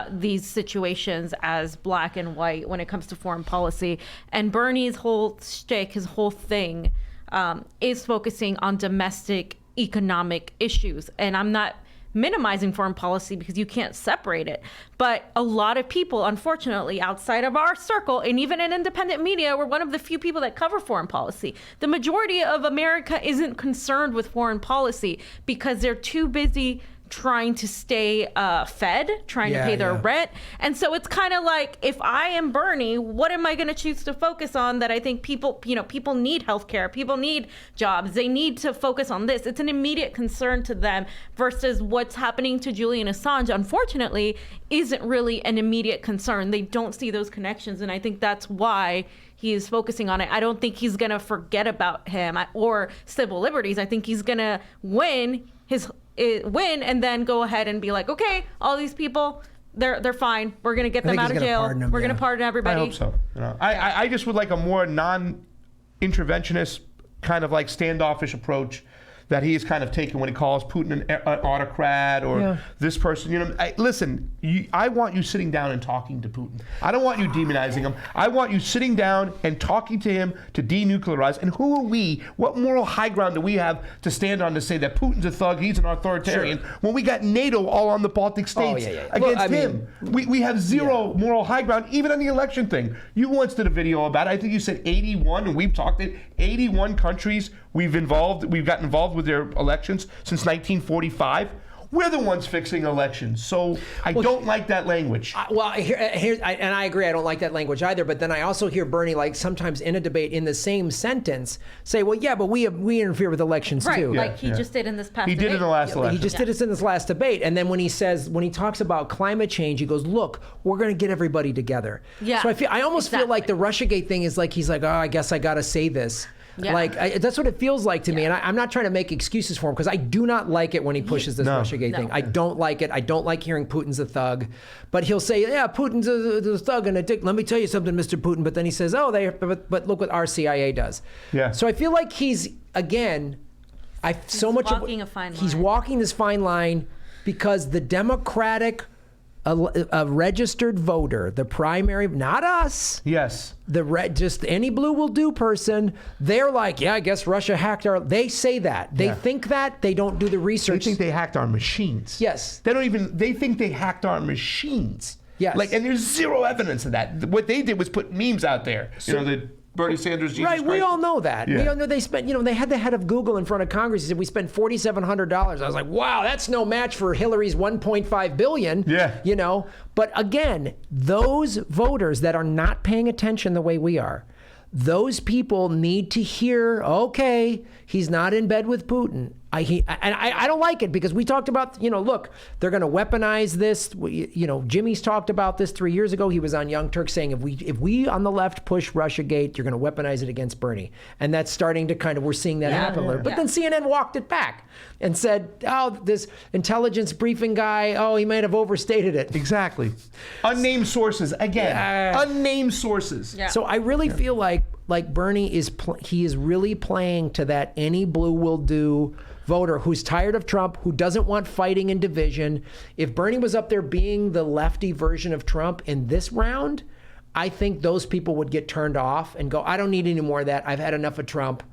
these situations as black and white when it comes to foreign policy. And Bernie's whole shtick, his whole thing, is focusing on domestic economic issues. And I'm not minimizing foreign policy, because you can't separate it. But a lot of people, unfortunately, outside of our circle, and even in independent media, we're one of the few people that cover foreign policy. The majority of America isn't concerned with foreign policy because they're too busy trying to stay fed, trying to pay their rent. And so it's kind of like, if I am Bernie, what am I going to choose to focus on that I think people need healthcare, people need jobs, they need to focus on this. It's an immediate concern to them, versus what's happening to Julian Assange, unfortunately, isn't really an immediate concern. They don't see those connections, and I think that's why he is focusing on it. I don't think he's going to forget about him or civil liberties. I think he's going to win and then go ahead and be like, okay, all these people, they're fine. We're going to get them out of jail. We're going to pardon everybody. I hope so. You know, I just would like a more non-interventionist, kind of like standoffish approach that he is kind of taking when he calls Putin an autocrat or this person. Listen, I want you sitting down and talking to Putin. I don't want you demonizing him. I want you sitting down and talking to him to denuclearize. And who are we? What moral high ground do we have to stand on to say that Putin's a thug, he's an authoritarian, when we got NATO all on the Baltic states against him? We have zero moral high ground, even on the election thing. You once did a video about it. I think you said 81, and we've talked it. 81 countries we've gotten involved with their elections since 1945. We're the ones fixing elections, so I don't like that language. And I agree, I don't like that language either. But then I also hear Bernie, like sometimes in a debate, in the same sentence, say, "Well, yeah, but we interfere with elections too." Like he just did in this past. He did in the last election. He just did this in this last debate, and then when he talks about climate change, he goes, "Look, we're going to get everybody together." Yeah. So I almost feel like the Russiagate thing is like he's like, "Oh, I guess I got to say this." Yeah. That's what it feels like to me, and I'm not trying to make excuses for him because I do not like it when he pushes this Russiagate thing. I don't like it. I don't like hearing Putin's a thug, but he'll say, "Yeah, Putin's a thug and a dick." Let me tell you something, Mr. Putin. But then he says, "Oh, but look what our CIA does." Yeah. So I feel like he's walking this fine line because the Democratic. A registered voter, the primary, not us. Yes. Just any blue will do person. They're like, yeah, I guess Russia hacked our. They say that. They think that. They don't do the research. They think they hacked our machines. Yes. They think they hacked our machines. Yes. And there's zero evidence of that. What they did was put memes out there. The Bernie Sanders, Jesus Christ. We all know that. Yeah. We all know they spent, they had the head of Google in front of Congress. He said, we spent $4,700. I was like, wow, that's no match for Hillary's $1.5 billion. Yeah. But again, those voters that are not paying attention the way we are, those people need to hear, okay, he's not in bed with Putin. I don't like it because we talked about, look, they're going to weaponize this. Jimmy's talked about this 3 years ago. He was on Young Turks saying if we on the left push Russiagate, you're going to weaponize it against Bernie. And that's starting to we're seeing that happen. But then CNN walked it back and said, oh, this intelligence briefing guy, he might have overstated it. Exactly. Unnamed sources. Again, unnamed sources. Yeah. So I really feel like Bernie is really playing to that any blue will do voter who's tired of Trump, who doesn't want fighting and division. If Bernie was up there being the lefty version of Trump in this round, I think those people would get turned off and go, I don't need any more of that. I've had enough of Trump.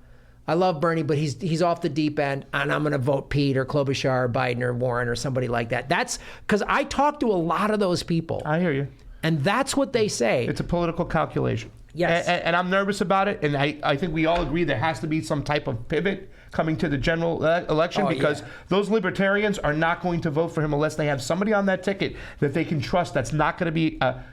I love Bernie, but he's off the deep end, and I'm going to vote Pete or Klobuchar or Biden or Warren or somebody like that. That's because I talk to a lot of those people. I hear you. And that's what they say. It's a political calculation. Yes. And I'm nervous about it, and I think we all agree there has to be some type of pivot coming to the general election because those libertarians are not going to vote for him unless they have somebody on that ticket that they can trust that's not going to be an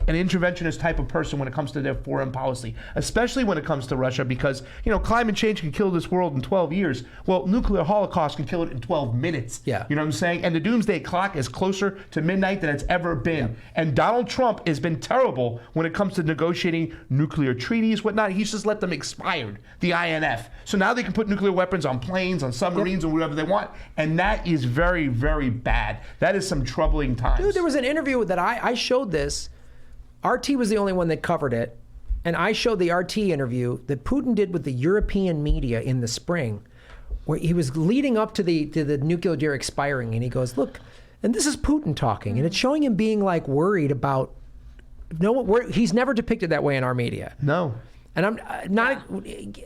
interventionist type of person when it comes to their foreign policy, especially when it comes to Russia because, climate change can kill this world in 12 years. Well, nuclear holocaust can kill it in 12 minutes. Yeah. You know what I'm saying? And the doomsday clock is closer to midnight than it's ever been. Yeah. And Donald Trump has been terrible when it comes to negotiating nuclear treaties, whatnot. He's just let them expire, the INF. So now they can put nuclear weapons on planes, on submarines, or whatever they want. And that is very, very bad. That is some troubling times. Dude, there was an interview that I showed this. RT was the only one that covered it. And I showed the RT interview that Putin did with the European media in the spring, where he was leading up to the nuclear deal expiring. And he goes, look, and this is Putin talking. And it's showing him being worried about, he's never depicted that way in our media. No. And I'm not,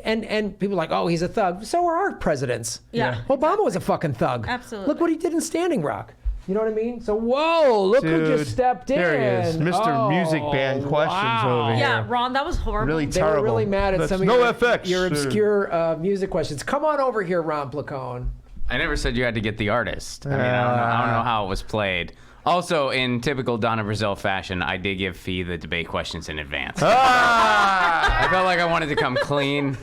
and people are like, oh, he's a thug. So are our presidents. Yeah. Obama was a fucking thug. Absolutely. Look what he did in Standing Rock. You know what I mean? So, whoa, look who just stepped in. There he is. Mr. Music Band questions over here. Yeah, Ron, that was horrible. Really They terrible. were really mad at some of your obscure music questions. Come on over here, Ron Placone. I never said you had to get the artist. I mean, I don't know how it was played. Also, in typical Donna Brazil fashion, I did give Fee the debate questions in advance. I felt like I wanted to come clean.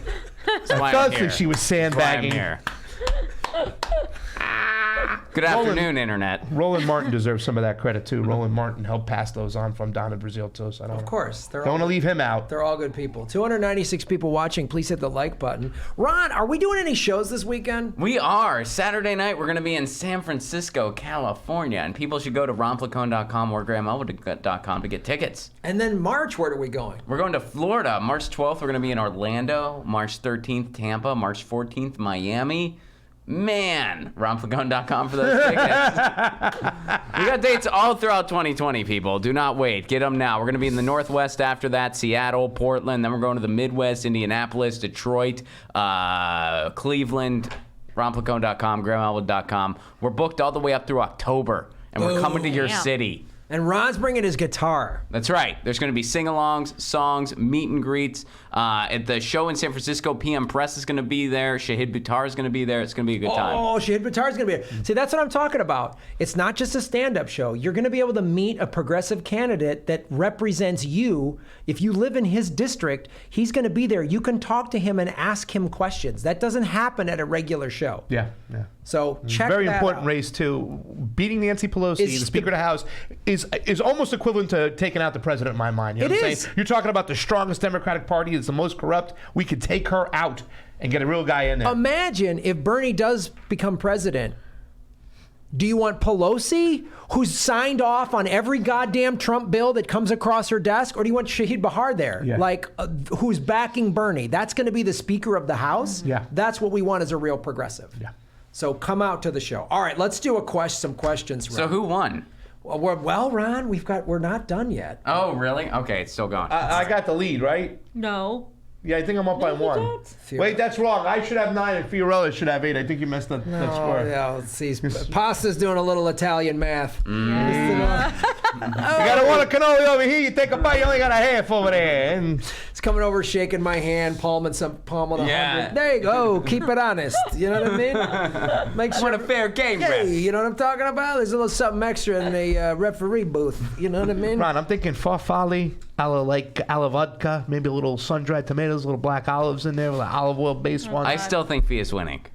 I felt like she was sandbagging. That's why I'm here. Good afternoon, Internet. Roland Martin deserves some of that credit too. Roland Martin helped pass those on from down in Brazil too. So I don't Of course. don't want to leave him out. They're all good people. 296 people watching. Please hit the like button. Ron, are we doing any shows this weekend? We are. Saturday night, we're going to be in San Francisco, California, and people should go to ronflacone.com or grahamelwood.com to get tickets. And then March, where are we going? We're going to Florida. March 12th, we're going to be in Orlando. March 13th, Tampa. March 14th, Miami. Man, ronflacone.com for those tickets. We got dates all throughout 2020, people. Do not wait. Get them now. We're going to be in the Northwest after that, Seattle, Portland. Then we're going to the Midwest, Indianapolis, Detroit, Cleveland, ronflacone.com, grahamelwood.com. We're booked all the way up through October, and we're coming to your Damn. city. And Ron's bringing his guitar. That's right. There's going to be sing-alongs, songs, meet and greets. At the show in San Francisco, PM Press is going to be there. Shahid Buttar is going to be there. It's going to be a good time. Oh, Shahid Buttar is going to be there. See, that's what I'm talking about. It's not just a stand-up show. You're going to be able to meet a progressive candidate that represents you. If you live in his district, he's going to be there. You can talk to him and ask him questions. That doesn't happen at a regular show. Yeah. So check Very that important out. race too. Beating Nancy Pelosi, the Speaker of the House, is almost equivalent to taking out the president in my mind. You know what I'm saying? You're talking about the strongest Democratic Party. It's the most corrupt. We could take her out and get a real guy in there. Imagine if Bernie does become president. Do you want Pelosi, who's signed off on every goddamn Trump bill that comes across her desk, or do you want Shahid Buttar there, who's backing Bernie? That's going to be the Speaker of the House. Yeah. That's what we want as a real progressive. Yeah. So come out to the show. All right, let's do some questions. Ron. So who won? Well, Ron, we're not done yet. Oh, really? Okay, it's still going. I got the lead, right? No. Yeah, I think I'm up by you one. don't. Wait, that's wrong. I should have 9 and Fiorella should have 8. I think you messed up that Oh, score. yeah, let's see. Pasta's doing a little Italian math. You got a one of cannoli over here. You take a bite. You only got a half over there. And He's coming over, shaking my hand, palming palm on 100. Yeah. There you go. Keep it honest. You know what I mean? Make I want a fair game, Hey, ref. you know what I'm talking about? There's a little something extra in the referee booth. You know what I mean? Ron, I'm thinking farfalle, a la vodka, maybe a little sun-dried tomatoes, a little black olives in there with an olive oil-based one. I still think Fia's winning.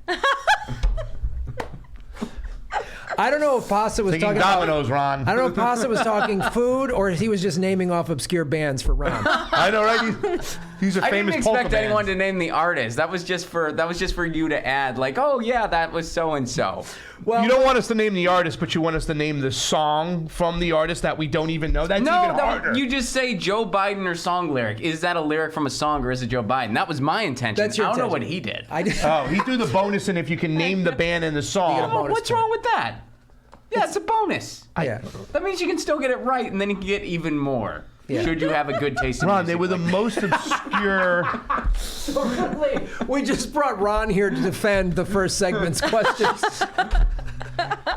I don't know if Pasta was Thinking talking about. dominoes, Ron. I don't know if Pasta was talking food or if he was just naming off obscure bands for Ron. I know, right? These are I famous didn't polka expect anyone bands. to name the artist. That was just for you to add, like, oh yeah, that was so and so. Well, You don't want us to name the artist, but you want us to name the song from the artist that we don't even know. That's even harder. You just say Joe Biden or song lyric. Is that a lyric from a song or is it Joe Biden? That was my intention. That's your I don't know what intention. he did. Oh, he threw the bonus in if you can name the band and the song. bonus Oh, what's point. wrong with that? Yeah, it's a bonus. yeah. That means you can still get it right, and then you can get even more. Yeah. Should you have a good taste in Ron, music they were the like most obscure. We just brought Ron here to defend the first segment's questions.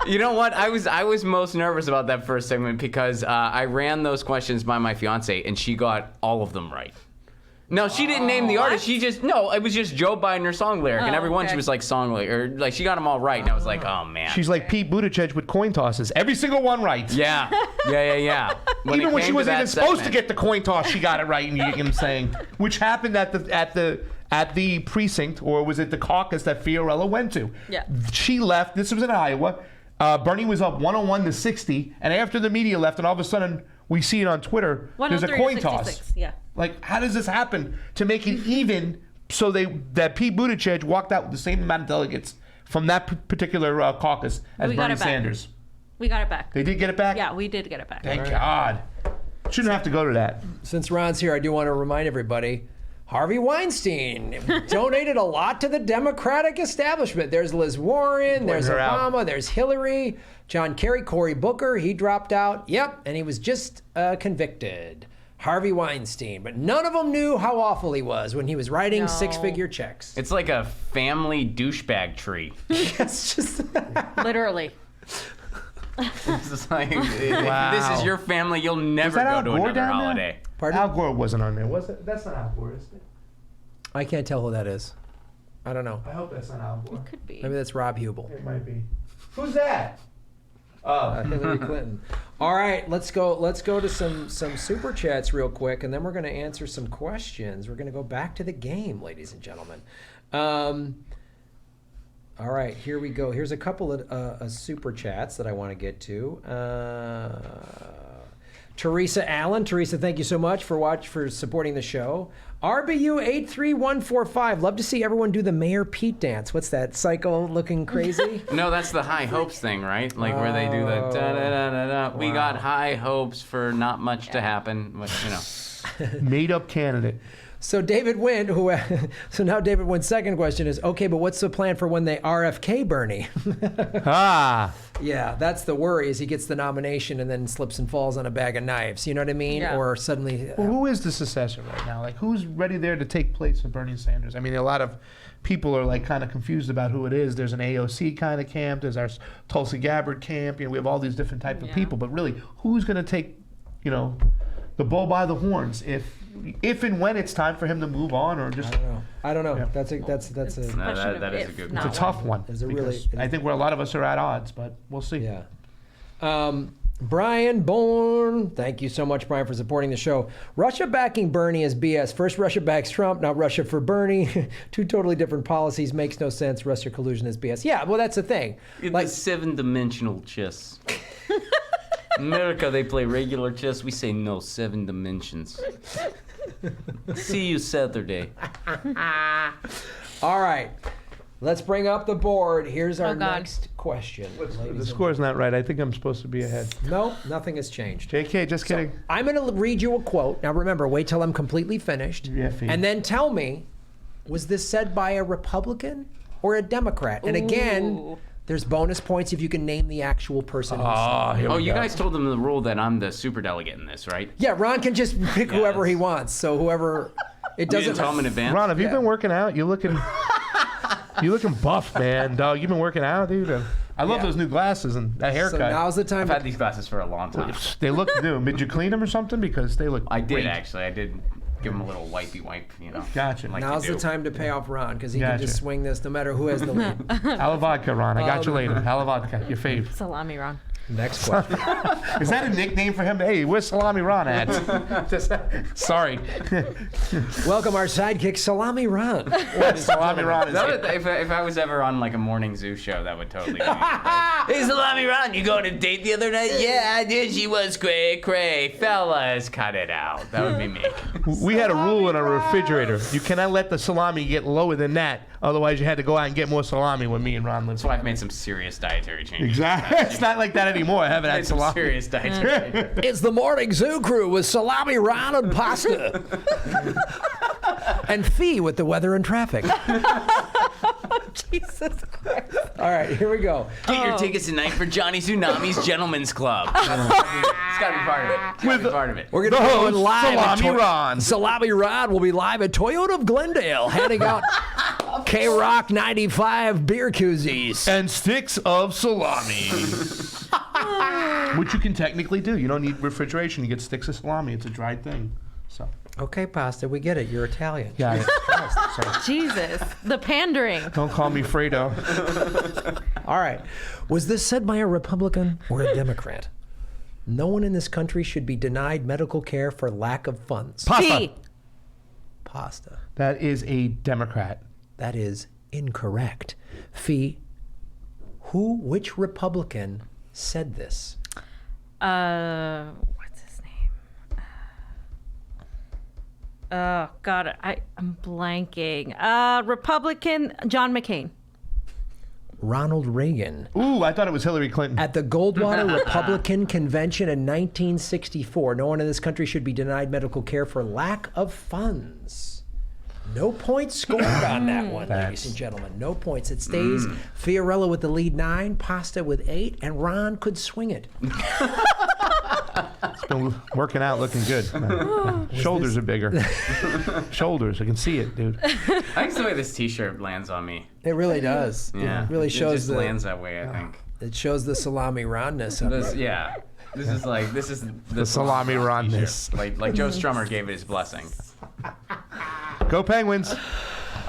You know what? I was most nervous about that first segment because I ran those questions by my fiance, and she got all of them right. No, she didn't name the artist. She just it was just Joe Biden or song lyric, and every one she was like song lyric, or like she got them all right, and I was like, oh man. She's like Pete Buttigieg with coin tosses. Every single one right. Yeah. Even when she wasn't even supposed to get the coin toss, she got it right. And you know what I'm saying, which happened at the precinct, or was it the caucus that Fiorella went to? Yeah. She left. This was in Iowa. Bernie was up 101 to 60, and after the media left, and all of a sudden we see it on Twitter. There's a 103 coin to toss. 66, yeah. Like, how does this happen to make it even? So that Pete Buttigieg walked out with the same amount of delegates from that particular caucus as We got Bernie it back. Sanders. We got it back. They did get it back. Yeah, we did get it back. Thank God. Shouldn't have to go to that. Since Ron's here, I do want to remind everybody, Harvey Weinstein donated a lot to the Democratic establishment. There's Liz Warren, there's her out. Obama, there's Hillary, John Kerry, Cory Booker, he dropped out. Yep, and he was just convicted. Harvey Weinstein. But none of them knew how awful he was when he was writing No. six-figure checks. It's like a family douchebag tree. It's just... Literally. It's just like, Wow. if this is your family, you'll never that go Al to Gore another down there? holiday. Pardon? Al Gore wasn't on there, was it? That's not Al Gore, is it? I can't tell who that is. I don't know. I hope that's not Al Gore. Could be. Maybe that's Rob Hubel. It might be. Who's that? Oh. Hillary Clinton. All right, let's go to some super chats real quick, and then we're going to answer some questions. We're going to go back to the game, ladies and gentlemen. All right, here we go. Here's a couple of super chats that I want to get to. Teresa Allen. Teresa, thank you so much for supporting the show. RBU 83145. Love to see everyone do the Mayor Pete dance. What's that? Psycho looking crazy? No, that's the high hopes thing, right? Like where they do the da da da da da. We got high hopes for not much to happen, but Made up candidate. So David Wynn, so now David Wynn's second question is, okay, but what's the plan for when they RFK Bernie? Yeah, that's the worry, is he gets the nomination and then slips and falls on a bag of knives. You know what I mean? Yeah. Or suddenly... Well, who is the successor right now? Like, who's ready there to take place of Bernie Sanders? I mean, a lot of people are like kind of confused about who it is. There's an AOC kind of camp. There's our Tulsi Gabbard camp. We have all these different type of people. But really, who's going to take, the bull by the horns if and when it's time for him to move on, or just I don't know. Yeah. That's a that is a good it's a tough one. It's a because I think where a lot of us are at odds, but we'll see. Yeah. Brian Bourne, thank you so much, Brian, for supporting the show. Russia backing Bernie is BS. First Russia backs Trump, now Russia for Bernie. Two totally different policies. Makes no sense. Russia collusion is BS. Yeah, well, that's the thing. It's like 7-dimensional chess. America, they play regular chess. We say no, 7 dimensions. See you Saturday. All right. Let's bring up the board. Here's our God. next question. The score's not right. I think I'm supposed to be ahead. No, nothing has changed. JK, just kidding. I'm going to read you a quote. Now remember, wait till I'm completely finished. Yeah, Fee. And then tell me, was this said by a Republican or a Democrat? And again, Ooh. there's bonus points if you can name the actual person who said it. Here we You go. guys told them the rule that I'm the superdelegate in this, right? Yeah, Ron can just pick whoever he wants. So whoever, it You doesn't didn't tell them in advance? Ron, have you been working out? You're looking buff, man. Dog, you been working out, dude? I love those new glasses and that haircut. So now's the time. I've had these glasses for a long time. They look new. Did you clean them or something? Because they look I did great. actually. I did give them a little wipey wipe, Gotcha. like Now's you the do. time to pay off Ron because he can Gotcha. just swing this no matter who has the lead. Hala vodka, Ron. I got you later. Hala vodka, your fave. Salami, Ron. Next question. Is that a nickname for him? Hey, where's Salami Ron at? Sorry. Welcome our sidekick, Salami Ron. Salami Ron is If I was ever on like a morning zoo show, that would totally be me. Like, hey, Salami Ron, you going on a date the other night? Yeah, I did. She was cray cray. Fellas, cut it out. That would be me. We had a rule in our refrigerator. You cannot let the salami get lower than that. Otherwise, you had to go out and get more salami when me and Ron lived. So I've made some serious dietary changes. Exactly. It's not like that anymore. I haven't had Made some salami. serious dietary changes. It's the morning zoo crew with Salami Ron and pasta. And Fee with the weather and traffic. Jesus Christ. All right, here we go. Get your tickets tonight for Johnny Tsunami's Gentleman's Club. It's got to be part of it. It's gotta be part of it. We're going to go live. at Salami Ron. Salami Ron will be live at Toyota of Glendale, handing out K-Rock 95 beer koozies. And sticks of salami. Which you can technically do. You don't need refrigeration. You get sticks of salami. It's a dried thing. So. Okay, pasta, we get it. You're Italian. Got it. Sorry. Jesus. The pandering. Don't call me Fredo. All right. Was this said by a Republican or a Democrat? No one in this country should be denied medical care for lack of funds. Pasta. T. Pasta. That is a Democrat. That is incorrect. Fee, which Republican said this? What's his name? Oh God, I'm blanking. Republican John McCain. Ronald Reagan. Ooh, I thought it was Hillary Clinton. At the Goldwater Republican Convention in 1964, no one in this country should be denied medical care for lack of funds. No points scored on that one, ladies and gentlemen. No points. It stays Fiorella with the lead 9, Pasta with 8, and Ron could swing it. It's been working out, looking good. Shoulders are bigger. Shoulders, I can see it, dude. I think the way this T-shirt lands on me. It really does. Yeah, It really shows just lands that way. I think. It shows the salami Ronness of it. Yeah. This is the salami Ronness. T-shirt. Like Joe Strummer gave it his blessing. Go Penguins.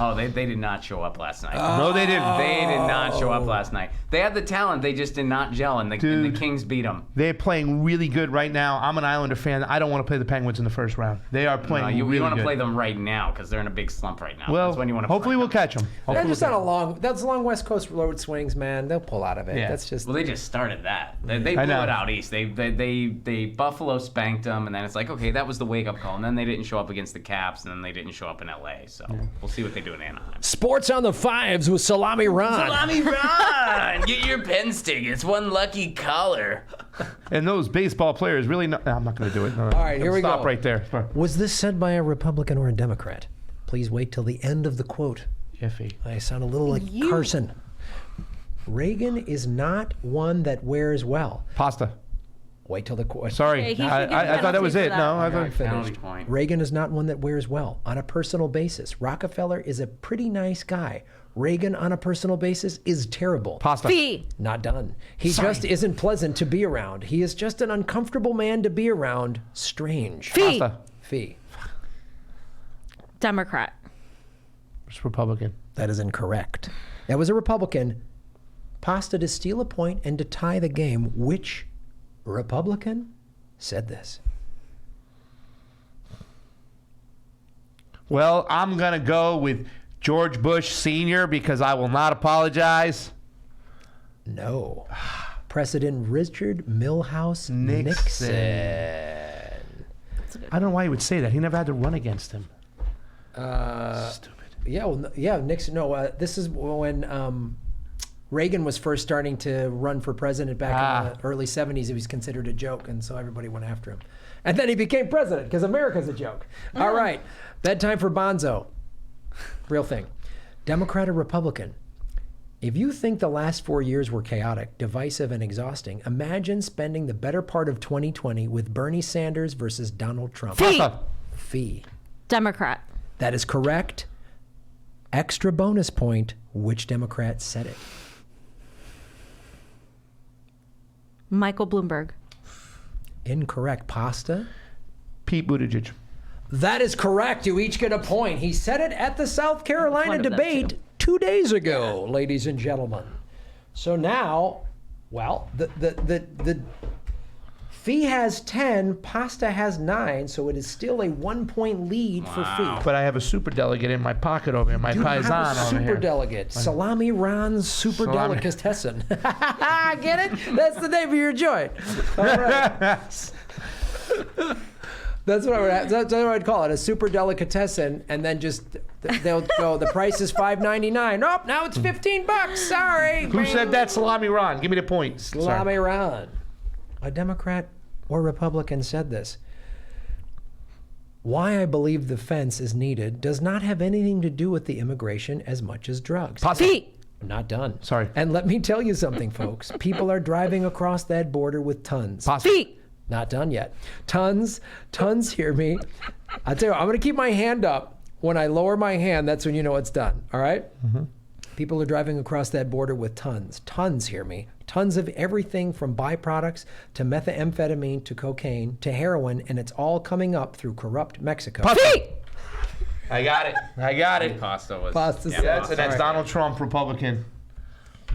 Oh, they did not show up last night. No, they didn't. They did not show up last night. They had the talent, they just did not gel, and the Kings beat them. They're playing really good right now. I'm an Islander fan. I don't want to play the Penguins in the first round. They are playing really good. You want to play them right now because they're in a big slump right now. Well, That's when you want to hopefully play we'll them. catch them. They're just on a long West Coast road swings, man. They'll pull out of it. Yeah. That's just. Well, they just started that. They blew it out east. They Buffalo spanked them, and then it's like, okay, that was the wake-up call. And then they didn't show up against the Caps, and then they didn't show up in L.A. So we'll see what they do in Anaheim. Sports on the Fives with Salami Ron. Salami Ron! Get your pen stick. It's one lucky collar. And those baseball players really. No, I'm not going to do it. No, All right, here we go. Stop right there. Was this said by a Republican or a Democrat? Please wait till the end of the quote. Iffy. I sound a little like Carson. Reagan is not one that wears well. Pasta. Wait till the quote. Sorry. Okay, he should get a I thought that was penalty it. for No, that. I thought. Finished. Penalty point. Reagan is not one that wears well. On a personal basis, Rockefeller is a pretty nice guy. Reagan, on a personal basis, is terrible. Pasta. Fee. Not done. He Sorry. just isn't pleasant to be around. He is just an uncomfortable man to be around. Strange. Fee. Pasta. Fee. Democrat. It's Republican. That is incorrect. That was a Republican. Pasta, to steal a point and to tie the game. Which Republican said this? Well, I'm going to go with George Bush Sr. because I will not apologize. No. President Richard Milhouse Nixon. I don't know why he would say that. He never had to run against him. Stupid. Yeah, well, yeah, Nixon. No, this is when Reagan was first starting to run for president back in the early 70s. It was considered a joke, and so everybody went after him. And then he became president because America's a joke. All right, bedtime for Bonzo. Real thing. Democrat or Republican? If you think the last 4 years were chaotic, divisive, and exhausting, imagine spending the better part of 2020 with Bernie Sanders versus Donald Trump. Fee. Fee. Democrat. That is correct. Extra bonus point. Which Democrat said it? Michael Bloomberg. Incorrect. Pasta. Pete Buttigieg. That is correct. You each get a point. He said it at the South Carolina One of them, debate too. 2 days ago, ladies and gentlemen. So now, well, the Fee has 10, Pasta has 9, so it is still a 1 point lead for Fee. But I have a super delegate in my pocket over here, my You have paisan a over super here. delegate, Salami Ron's super Salami. delicatessen. Get it? That's the name of your joint. All right. That's what I'd call it, a super delicatessen, and then just they'll go, the price is $5.99. Nope, now it's $15. Sorry. Who said that? Salami Ron. Give me the point. Salami Ron. A Democrat or Republican said this. Why I believe the fence is needed does not have anything to do with the immigration as much as drugs. Fee. Not done. Sorry. And let me tell you something, folks. People are driving across that border with tons. Fee. Not done yet. Tons, hear me. I'll tell you what, I'm going to keep my hand up. When I lower my hand, that's when you know it's done. All right? Mm-hmm. People are driving across that border with tons. Tons, hear me. Tons of everything from byproducts to methamphetamine to cocaine to heroin, and it's all coming up through corrupt Mexico. Fee. I got it. Pasta was. Pasta yeah, said- That's pasta. Donald Trump, Republican.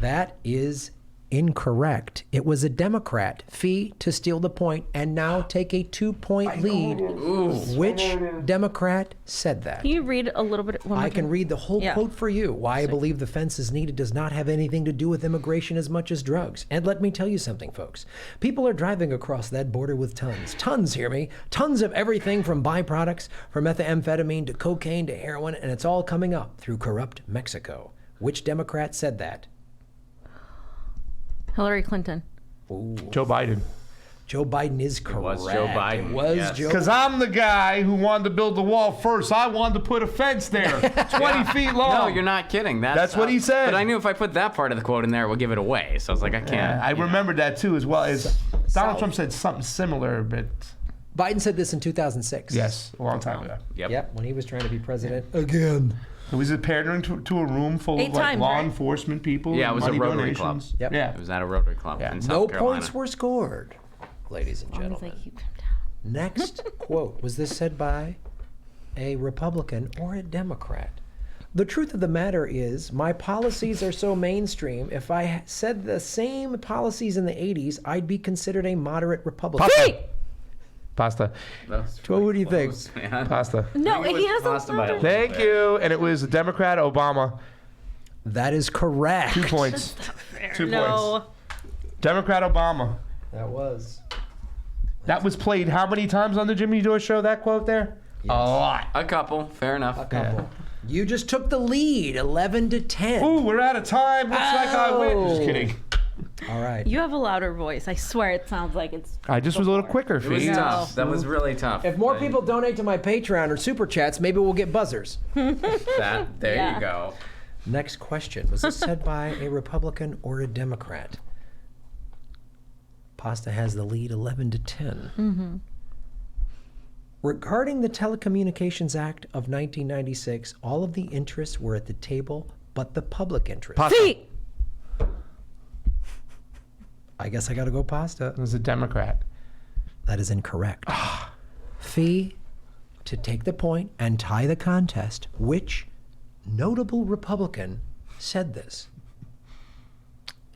That is incorrect. It was a Democrat. Fee to steal the point and now take a 2 point lead. Which Democrat said that? Can you read a little bit? One more I can time? read the whole Yeah. quote for you. Why I believe the fence is needed does not have anything to do with immigration as much as drugs. And let me tell you something, folks. People are driving across that border with tons. Tons, hear me? Tons of everything from byproducts, from methamphetamine to cocaine to heroin, and it's all coming up through corrupt Mexico. Which Democrat said that? Hillary Clinton. Joe Biden. Joe Biden is correct. was Joe Biden, It was yes. Joe Because I'm the guy who wanted to build the wall first. I wanted to put a fence there, 20 feet long. No, you're not kidding. That's what he said. But I knew if I put that part of the quote in there, it would give it away. So I was like, I can't. Yeah, I remembered that too, as well as Donald Trump said something similar, but Biden said this in 2006. yes, a long time ago. Yep. Yep, when he was trying to be president again. It was pandering to a room full 8 of like times, law right? enforcement people. Yeah, it was a money Rotary donations. Club. Yep. Yeah. It was at a Rotary Club Yeah. in South No Carolina. points were scored, ladies and As long as they gentlemen. keep him down. Next quote. Was this said by a Republican or a Democrat? The truth of the matter is, my policies are so mainstream, if I said the same policies in the 80s, I'd be considered a moderate Republican. Pasta. What do you think? Man. Pasta. No, I think it he was has pasta by a a little Thank bit. you. And it was Democrat Obama. That is correct. 2 points. 2 No. points. Democrat Obama. That was. That was played how many times on the Jimmy Dore show, that quote there? Yes. A lot. A couple. Fair enough. A couple. You just took the lead, 11-10. Ooh, we're out of time. Looks like I win. Just kidding. All right. You have a louder voice. I swear it sounds like it's. I just was a little quicker, It was Fee. tough. That was really tough. If more people donate to my Patreon or Super Chats, maybe we'll get buzzers. There Yeah. you go. Next question. Was this said by a Republican or a Democrat? Pasta has the lead 11-10. Regarding the Telecommunications Act of 1996, all of the interests were at the table but the public interest. Feet. I guess I got to go Pasta. It was a Democrat. That is incorrect. Fee, to take the point and tie the contest, which notable Republican said this?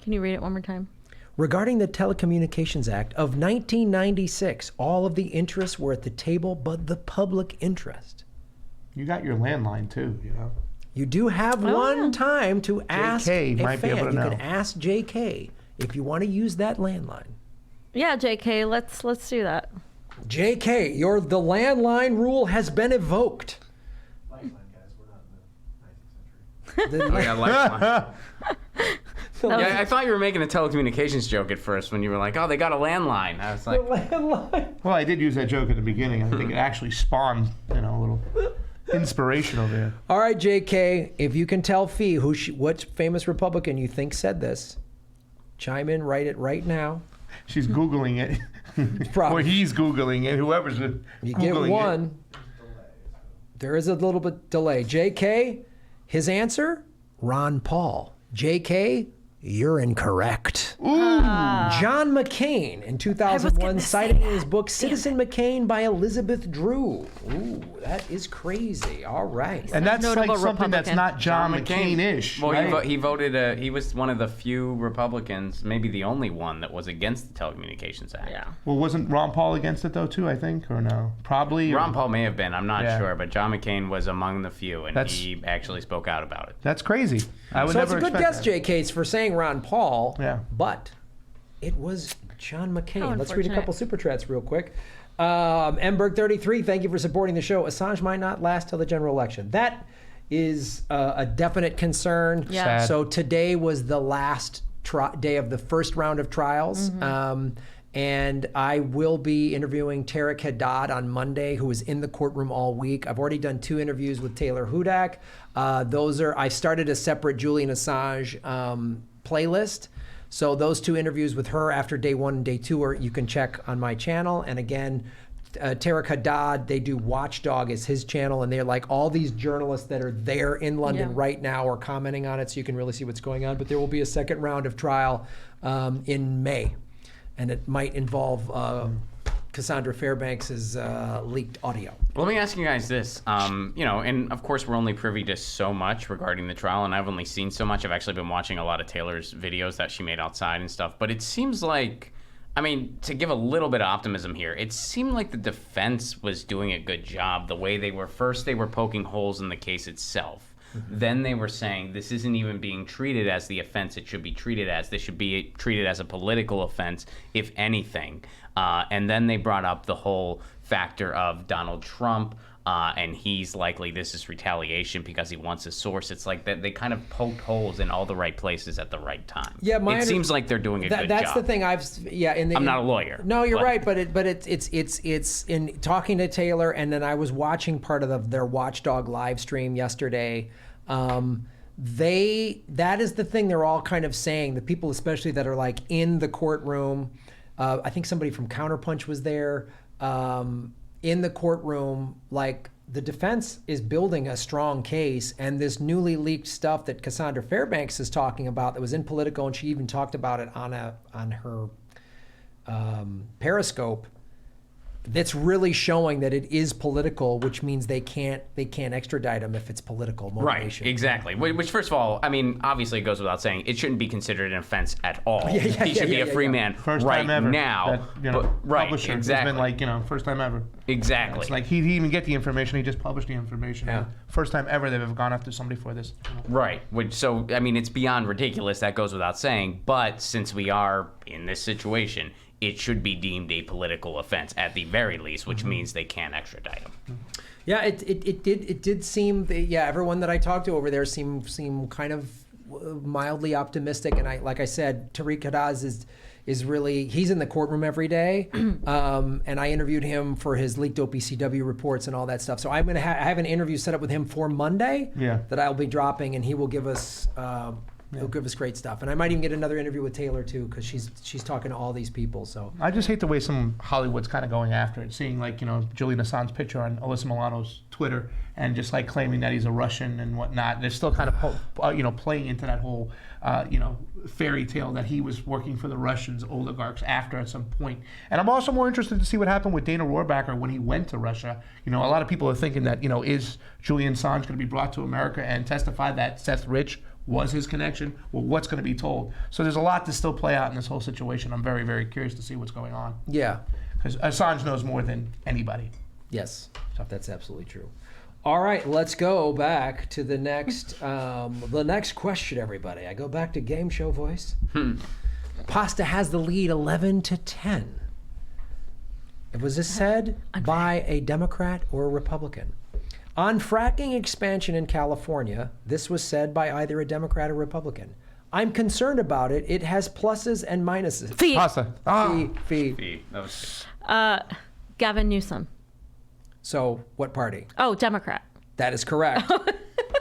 Can you read it one more time? Regarding the Telecommunications Act of 1996, all of the interests were at the table but the public interest. You got your landline, too, you know? You do have one yeah. time to ask a might be fan. able to You know. can ask JK if you want to use that landline. Yeah, JK, let's do that. JK, the landline rule has been evoked. Lifeline, guys. We're not in the 19th century. The- Oh, yeah, lifeline. Yeah, I thought you were making a telecommunications joke at first when you were like, "Oh, they got a landline." I was like, landline. Well, I did use that joke at the beginning. I think it actually spawned, a little inspiration over there. All right, JK, if you can tell Fee what famous Republican you think said this, chime in, write it right now. She's Googling it. Probably. Or he's Googling it, whoever's Googling You get one. it. There is a little bit delay. JK, his answer, Ron Paul. JK, you're incorrect. John McCain in 2001, gonna citing say in his book Citizen McCain by Elizabeth Drew. Ooh, that is crazy. All right. And that's Notable like something that's Republican. not John McCain-ish, Well, right? he voted. He was one of the few Republicans, maybe the only one, that was against the Telecommunications Act. Yeah. Well, wasn't Ron Paul against it, though, too, I think? Or no? Probably. Ron Paul may have been. I'm not Yeah. sure, but John McCain was among the few, and That's- he actually spoke out about it. That's crazy. I would So it's never a good expect guess, that. JK, for saying Ron Paul. Yeah. But it was John McCain. How Let's read a unfortunate. couple super chats real quick. Mberg33, thank you for supporting the show. Assange might not last till the general election. That is a definite concern. Yeah. Sad. So today was the last day of the first round of trials. And I will be interviewing Tarek Haddad on Monday, who was in the courtroom all week. I've already done 2 interviews with Taylor Hudak. I started a separate Julian Assange playlist. So those 2 interviews with her after day 1 and day 2 you can check on my channel. And again, Tarek Haddad, they do Watchdog as his channel, and they're like all these journalists that are there in London Yeah. right now are commenting on it, so you can really see what's going on. But there will be a second round of trial in May, and it might involve Cassandra Fairbanks's leaked audio. Let me ask you guys this. And of course, we're only privy to so much regarding the trial, and I've only seen so much. I've actually been watching a lot of Taylor's videos that she made outside and stuff. But it seems like, to give a little bit of optimism here, it seemed like the defense was doing a good job. The way they were poking holes in the case itself. Then they were saying this isn't even being treated as the offense it should be treated as. This should be treated as a political offense, if anything. And then they brought up the whole factor of Donald Trump, and he's likely this is retaliation because he wants a source. It's like that they kind of poked holes in all the right places at the right time. Yeah, it seems like they're doing a good That's job. the thing. I'm not a lawyer. No, you're but- right, but it's in talking to Taylor, and then I was watching part of their Watchdog live stream yesterday. That is the thing they're all kind of saying. The people, especially that are like in the courtroom. I think somebody from Counterpunch was there in the courtroom. Like the defense is building a strong case, and this newly leaked stuff that Cassandra Fairbanks is talking about that was in Politico, and she even talked about it on her Periscope. that's really showing that it is political, which means they can't extradite him if it's political motivation. Right, exactly. Which, first of all, I mean, obviously it goes without saying, it shouldn't be considered an offense at all. He should be a free man First right time ever. now. Publisher has exactly. been like, first time ever. Exactly. It's like he didn't even get the information; he just published the information. Yeah. First time ever they've ever gone after somebody for this. Right. So, I mean, it's beyond ridiculous. That goes without saying. But since we are in this situation, it should be deemed a political offense at the very least, which means they can't extradite him. Yeah, it did seem. Everyone that I talked to over there seemed kind of mildly optimistic, and like I said, Tariq Haddaz is really, he's in the courtroom every day, and I interviewed him for his leaked OPCW reports and all that stuff. So I'm gonna have an interview set up with him for Monday. Yeah. That I'll be dropping, and he will give us. He'll give us great stuff, and I might even get another interview with Taylor too, because she's talking to all these people. So I just hate the way some Hollywood's kind of going after it, seeing like Julian Assange's picture on Alyssa Milano's Twitter, and just like claiming that he's a Russian and whatnot. They're still kind of playing into that whole fairy tale that he was working for the Russians oligarchs after at some point. And I'm also more interested to see what happened with Dana Rohrabacher when he went to Russia. A lot of people are thinking that is Julian Assange going to be brought to America and testify that Seth Rich was his connection? Well, what's going to be told? So there's a lot to still play out in this whole situation. I'm very, very curious to see what's going on. yeah, Because Assange knows more than anybody. yes, that's absolutely true. All right, let's go back to the next question, everybody. I go back to game show voice. Pasta has the lead 11-10. Was this said by a Democrat or a Republican? On fracking expansion in California, this was said by either a Democrat or Republican. I'm concerned about it. It has pluses and minuses. Fee. Pasta. Fee. That was Gavin Newsom. So, what party? Oh, Democrat. That is correct.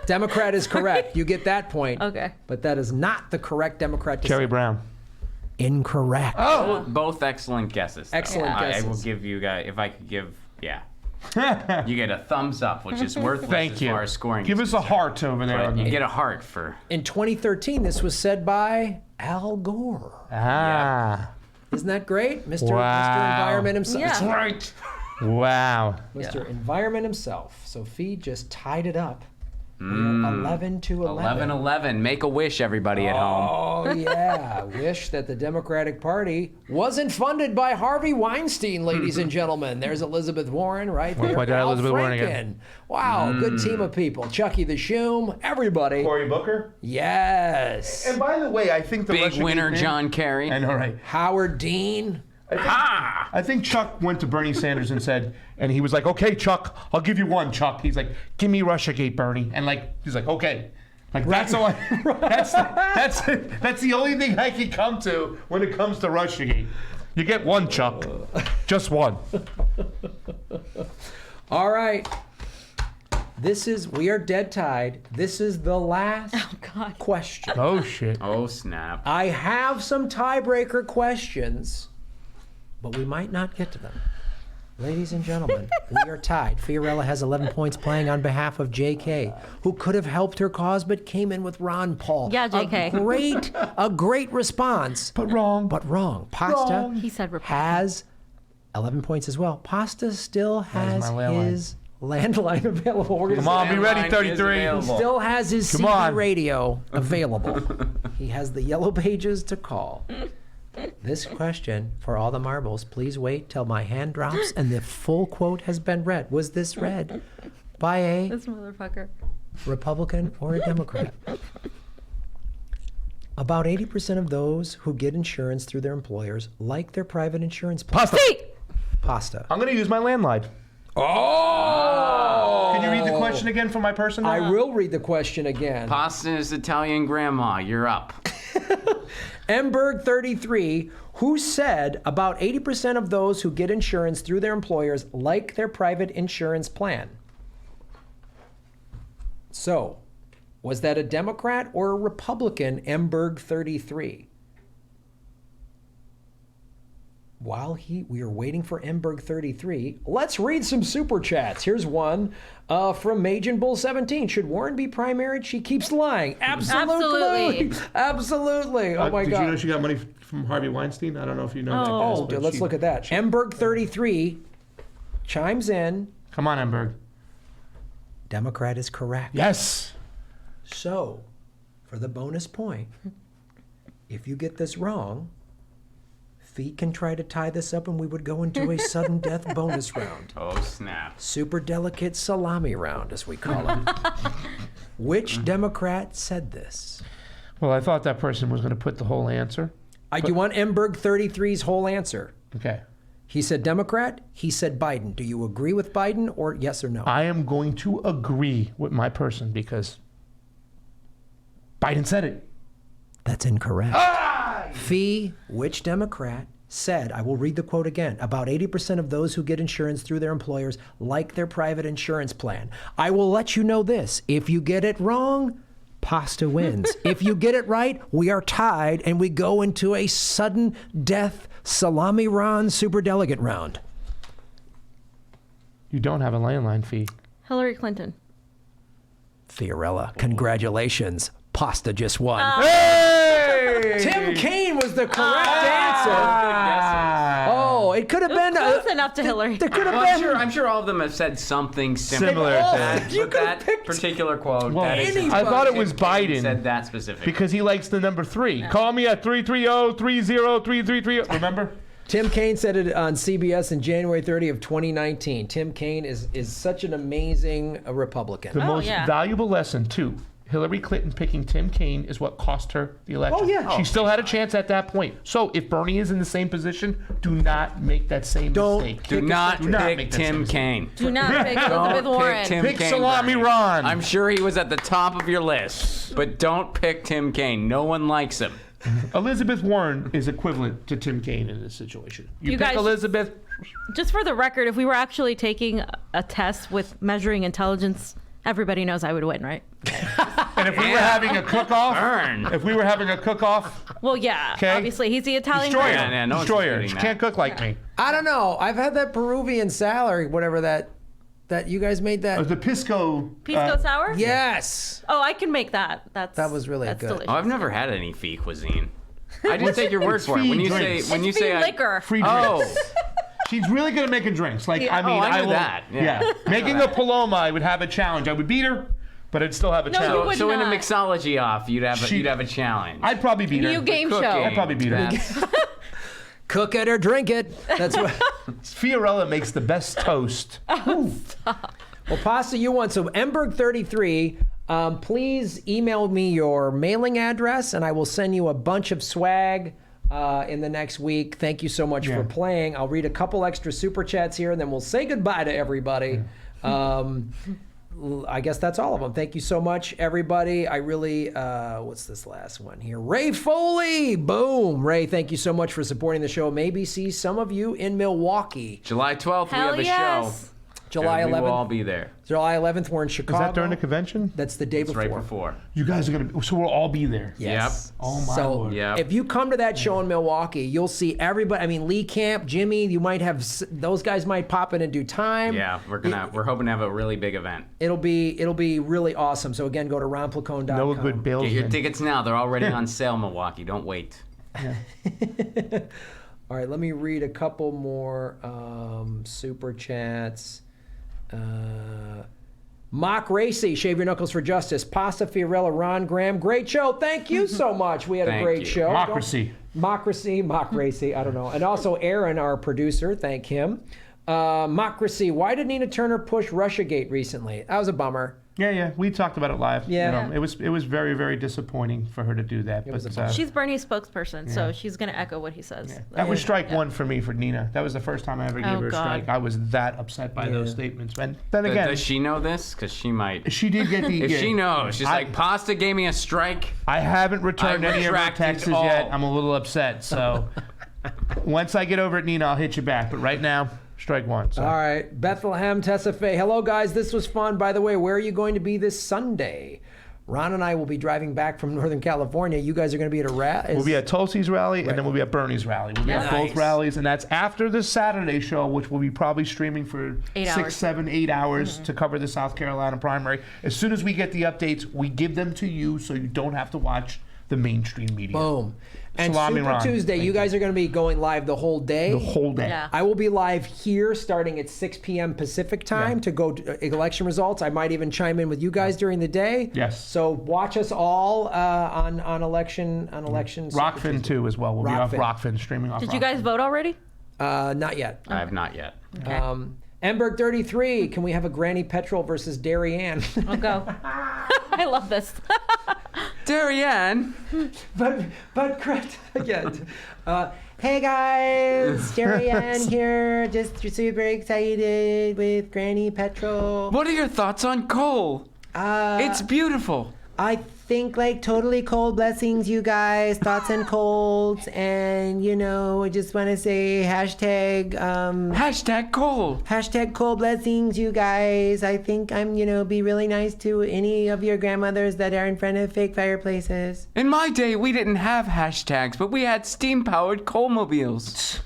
Democrat is correct. You get that point. Okay. But that is not the correct Democrat to Kerry say. Brown. Incorrect. both excellent guesses. Though. Excellent I will guesses. give you guys, if I could give, you get a thumbs up, which is worthless Thank as you. far as scoring. Give is us a concerned. heart over there. But you get a heart for. In 2013, this was said by Al Gore. Isn't that great? Mr. Environment himself. Yeah. That's Right. Wow. Mr. Environment himself. So Fee just tied it up. We are 11-11. 11-11. Make a wish, everybody at home. Oh, yeah. Wish that the Democratic Party wasn't funded by Harvey Weinstein, ladies and gentlemen. There's Elizabeth Warren right there. point out Al Elizabeth Warren again. Franken. Wow, good team of people. Chucky the Shoom, everybody. Cory Booker. Yes. And by the way, I think the Big Russiagate winner, thing- John Kerry. I know, right? Howard Dean. I think Chuck went to Bernie Sanders and said, and he was like, "Okay, Chuck, I'll give you one, Chuck." He's like, "Give me Russiagate, Bernie," and he's like, "Okay." Like that's all. That's the only thing I can come to when it comes to Russiagate. You get one, Chuck, just one. All right. We are dead tied. This is the last God. question. Oh shit. Oh, snap. I have some tiebreaker questions, but we might not get to them. Ladies and gentlemen, we are tied. Fiorella has 11 points playing on behalf of JK, who could have helped her cause but came in with Ron Paul. Yeah, JK. A great response. But wrong. But wrong. Pasta He said Republican. has 11 points as well. Pasta still has my landline. his landline available. We're gonna Come on, be ready, Landline is 33. available. Still has his Come CD on. radio available. He has the yellow pages to call. This question, for all the marbles, please wait till my hand drops and the full quote has been read. Was this read by a This motherfucker. Republican or a Democrat? About 80% of those who get insurance through their employers like their private insurance plan. Pasta. Fee. Pasta. I'm gonna use my landline. Oh! Can you read the question again for my person? I will read the question again. Pasta's Italian grandma, you're up. Emberg 33, who said about 80% of those who get insurance through their employers like their private insurance plan. So, was that a Democrat or a Republican, Emberg 33? While we are waiting for Emberg 33, let's read some super chats. Here's one from Majin Bull 17. Should Warren be primaried? She keeps lying. Absolutely. Absolutely. Oh my Did God. you know she got money from Harvey Weinstein? I don't know if you know that. Oh, guys, dude, but let's she- look at that. Emberg 33 chimes in. Come on, Emberg. Democrat is correct. Yes. So, for the bonus point, if you get this wrong, Fee can try to tie this up and we would go into a sudden death bonus round. Oh, snap. Super delicate salami round, as we call it. Which Democrat said this? Well, I thought that person was going to put the whole answer. Do you want Emberg 33's whole answer? Okay. He said Democrat. He said Biden. Do you agree with Biden or yes or no? I am going to agree with my person because Biden said it. That's incorrect. Fee, which Democrat said, I will read the quote again, about 80% of those who get insurance through their employers like their private insurance plan. I will let you know this. If you get it wrong, Pasta wins. If you get it right, we are tied and we go into a sudden death salami round, super delegate round. You don't have a landline fee. Hillary Clinton. Fiorella, congratulations. Pasta just won. Hey! Tim Kaine was the correct answer. Oh, it could have been Close enough to Hillary. There could have Well, been. I'm sure all of them have said something Similar similar. to that. You But could've that picked particular quote, Well, that is anybody. I thought it was Tim Kaine Biden. said that specifically. Because he likes the number 3. Call me at 330-30333. Remember? Tim Kaine said it on CBS in January 30 of 2019. Tim Kaine is such an amazing Republican. The most yeah. valuable lesson, too. Hillary Clinton picking Tim Kaine is what cost her the election. Oh, yeah. She still had a chance at that point. So if Bernie is in the same position, do not make that same mistake. Do not Do not pick make that same Tim mistake. Kaine. Do not pick Don't Elizabeth Warren. pick Tim Pick Kaine, Salami Bernie. Ron. I'm sure he was at the top of your list, but don't pick Tim Kaine. No one likes him. Elizabeth Warren is equivalent to Tim Kaine in this situation. You You pick guys- Elizabeth. Just for the record, if we were actually taking a test with measuring intelligence, everybody knows I would win, right? And if we were having a cook-off, Burn. if we were having a cook-off, Well, yeah. 'Kay. Obviously, he's the Italian destroy version. her. Yeah, no one's Destroy her. disputing She that. can't cook like me. I don't know. I've had that Peruvian salad, whatever that you guys made that. The Pisco. Pisco sour? Yes. Oh, I can make that. That was really that's good. Delicious. Oh, I've never had any fee cuisine. I just take your word for it. fee When you drinks. say, when you It's say, fee liquor. Free drinks. oh, She's really good at making drinks. Like, I mean, Oh, I knew will, that. Yeah. Making a Paloma, I would have a challenge. I would beat her, but I'd still have a No, you challenge. would so in a not. mixology off, you'd have She- a challenge. I'd probably beat her. You game show. Cooking, I'd probably beat her. that's- Cook it or drink it. That's what. Fiorella makes the best toast. Well, Pasta, you won. So Emberg33, please email me your mailing address, and I will send you a bunch of swag in the next week. Thank you so much for playing. I'll read a couple extra super chats here, and then we'll say goodbye to everybody. I guess that's all of them. Thank you so much, everybody. I really, what's this last one here? Ray Foley, boom. Ray, thank you so much for supporting the show. Maybe see some of you in Milwaukee. July 12th, Hell we have a yes. show. July And we will all 11th. be there. July 11th, we're in Chicago. Is that during the convention? That's the day It's before. right before. You guys are going to, so we'll all be there. Yes. Oh, my So Lord. Yep. if you come to that show in Milwaukee, you'll see everybody. I mean, Lee Camp, Jimmy, you might have those guys might pop in and do time. Yeah, we're hoping to have a really big event. It'll be really awesome. So again, go to ronplacone.com. No good Get your Billsman. tickets now. They're already on sale, Milwaukee. Don't wait. All right, let me read a couple more super chats. Mock Racy, Shave Your Knuckles for Justice. Pasta Fiorella, Ron Graham. Great show. Thank you so much. We had a Thank great you. show. Democracy. Mock Racy, I don't know. And also Aaron, our producer, thank him. Mock-racy, why did Nina Turner push Russiagate recently? That was a bummer. Yeah, we talked about it live. Yeah. It was very, very disappointing for her to do that. was a But bummer. She's Bernie's spokesperson, so she's going to echo what he says. that was strike one for me for Nina. That was the first time I ever gave Oh, her a God. strike. I was that upset by those statements. And then again, Does she know this? Because she might. she did get the. If she knows, she's like, Pasta gave me a strike. I haven't returned I any of her retracted texts all. yet. I'm a little upset. So once I get over at Nina, I'll hit you back. But right now, strike one. So. All right, Bethlehem Tessa Faye. Hello, guys. This was fun. By the way, where are you going to be this Sunday? Ron and I will be driving back from Northern California. You guys are going to be at a rally. We'll be at Tulsi's rally, and then we'll be at Bernie's rally. We'll be at Nice. both rallies, and that's after the Saturday show, which will be probably streaming for 8 6, hours. 7, 8 hours to cover the South Carolina primary. As soon as we get the updates, we give them to you, so you don't have to watch the mainstream media. Boom. And Salami Super Ron. Tuesday, Thank you guys are going to be going live the whole day. The whole day. Yeah. I will be live here starting at 6 p.m. Pacific time to go to election results. I might even chime in with you guys during the day. Yes. So watch us all on elections. Rockfin too as well. We'll be off Rockfin. Rockfin, streaming off. Did you guys vote already? Not yet. I have not yet. Okay. Emberg 33, can we have a Granny Petrol versus Darien? I'll go. I love this. Darianne. but correct again. Hey guys, Darien here. Just super excited with Granny Petrol. What are your thoughts on coal? It's beautiful. I think like totally cold blessings, you guys. Thoughts and colds, and I just want to say hashtag Coal. hashtag cold blessings, you guys. I think I'm be really nice to any of your grandmothers that are in front of fake fireplaces. In my day, we didn't have hashtags, but we had steam-powered coal mobiles.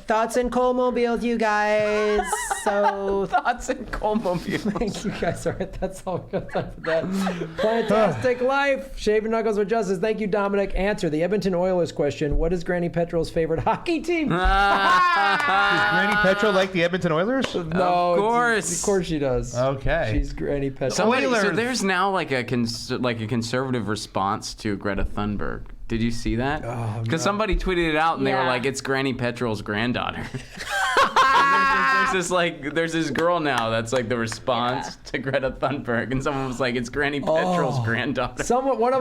Thoughts and coal mobiles, you guys. So Thoughts and coal mobiles. thank you guys. All right, that's all we got time for that. Fantastic life. Shaving Knuckles with Justice. Thank you, Dominic. Answer the Edmonton Oilers question. What is Granny Petrol's favorite hockey team? Does Granny Petrol like the Edmonton Oilers? No, Of course. Of course she does. Okay. She's Granny Petrol. So Oilers. there's now like a conservative response to Greta Thunberg. Did you see that? Oh, Because somebody tweeted it out and they were Yeah. like, "It's Granny Petrol's granddaughter." there's this girl now that's like the response to Greta Thunberg, and someone was like, "It's Granny Petrol's granddaughter." One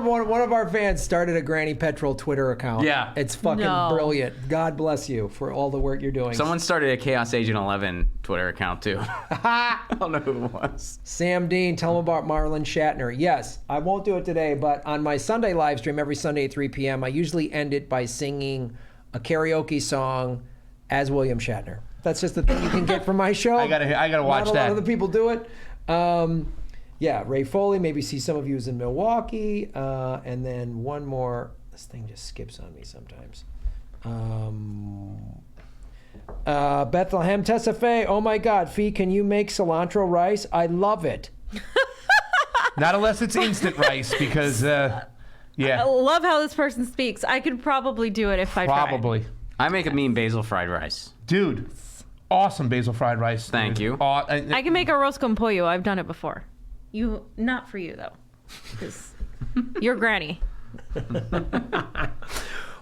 of our fans started a Granny Petrol Twitter account. Yeah. It's fucking No. brilliant. God bless you for all the work you're doing. Someone started a Chaos Agent 11 Twitter account too. I don't know who it was. Sam Dean, tell him about Marlon Shatner. Yes, I won't do it today, but on my Sunday live stream every Sunday at 3 p.m., I usually end it by singing a karaoke song as William Shatner. That's just the thing you can get from my show. I gotta watch Not a that. lot of the people do it. Yeah, Ray Foley. Maybe see some of you is in Milwaukee, and then one more. This thing just skips on me sometimes. Bethlehem Tessa Faye. Oh my God, Fee, can you make cilantro rice? I love it. Not unless it's instant rice, because I love how this person speaks. I could probably do it if I tried. probably. I make a mean basil fried rice. Dude, awesome basil fried rice. Thank dude. you. I can make a roast con pollo. I've done it before. Not for you though, because you're Granny.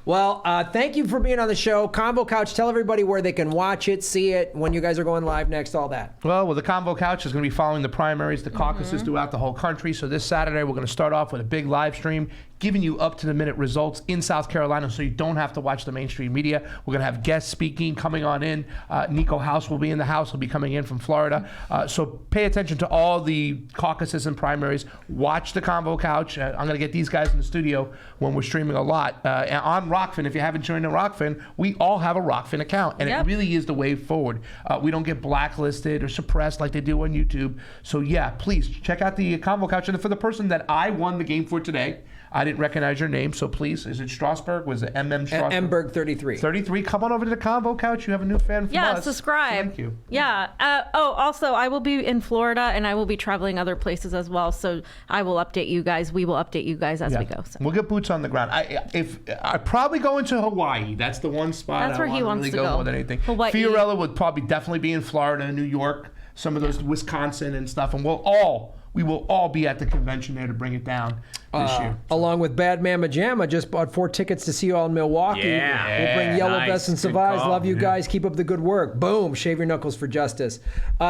Well, thank you for being on the show. Convo Couch, tell everybody where they can watch it, see it, when you guys are going live next, all that. Well, the Convo Couch is going to be following the primaries, the caucuses throughout the whole country. So this Saturday, we're going to start off with a big live stream, giving you up-to-the-minute results in South Carolina, so you don't have to watch the mainstream media. We're going to have guests speaking, coming on in. Nico House will be in the house. He'll be coming in from Florida. So pay attention to all the caucuses and primaries. Watch the Convo Couch. I'm going to get these guys in the studio when we're streaming a lot. And on Rockfin, if you haven't joined the Rockfin, we all have a Rockfin account, and Yep. it really is the way forward. We don't get blacklisted or suppressed like they do on YouTube. So yeah, please check out the Convo Couch. And for the person that I won the game for today, I didn't recognize your name, so please, is it Strasberg? Was it MM Strasberg? Emberg 33. 33. Come on over to the Convo Couch. You have a new fan from Yeah, us. subscribe. Thank you. Yeah. Also, I will be in Florida and I will be traveling other places as well. So I will update you guys. We will update you guys as we go. So. We'll get boots on the ground. I probably go into Hawaii. That's the one spot That's I where he wanna wants really to go. more than anything. Hawaii. Fiorella would probably definitely be in Florida, New York, some of those Wisconsin and stuff, and we will all be at the convention there to bring it down this year. Along with Bad Mama Jam, I just bought 4 tickets to see you all in Milwaukee. Yeah. We'll bring Yellow Nice. Vests and Good Savage. call. Love you guys. Keep up the good work. Boom. Shave your knuckles for justice.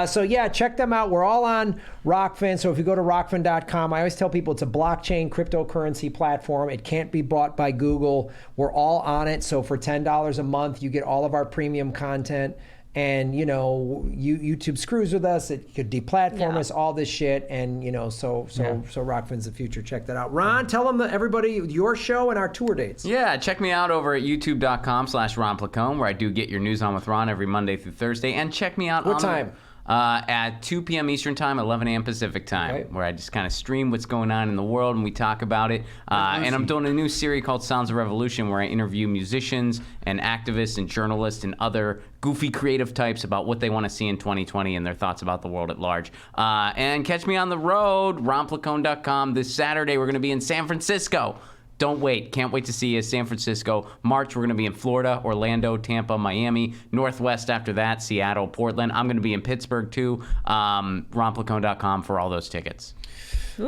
So yeah, check them out. We're all on Rockfin. So if you go to rockfin.com, I always tell people it's a blockchain cryptocurrency platform. It can't be bought by Google. We're all on it. So for $10 a month, you get all of our premium content. And YouTube screws with us. It could deplatform us, all this shit. And so Rockfin's the future. Check that out. Ron, tell them everybody your show and our tour dates. Yeah, check me out over at youtube.com/Ron Placone, where I do Get Your News On with Ron every Monday through Thursday. And check me out What time? At 2 p.m. Eastern Time, 11 a.m. Pacific Time, Okay. where I just kind of stream what's going on in the world and we talk about it. And I'm doing a new series called Sounds of Revolution, where I interview musicians and activists and journalists and other goofy creative types about what they want to see in 2020 and their thoughts about the world at large. And catch me on the road, ronplacone.com. This Saturday, we're going to be in San Francisco. Don't wait. Can't wait to see you. San Francisco. March, we're going to be in Florida, Orlando, Tampa, Miami. Northwest after that, Seattle, Portland. I'm going to be in Pittsburgh, too. RonPlacone.com for all those tickets.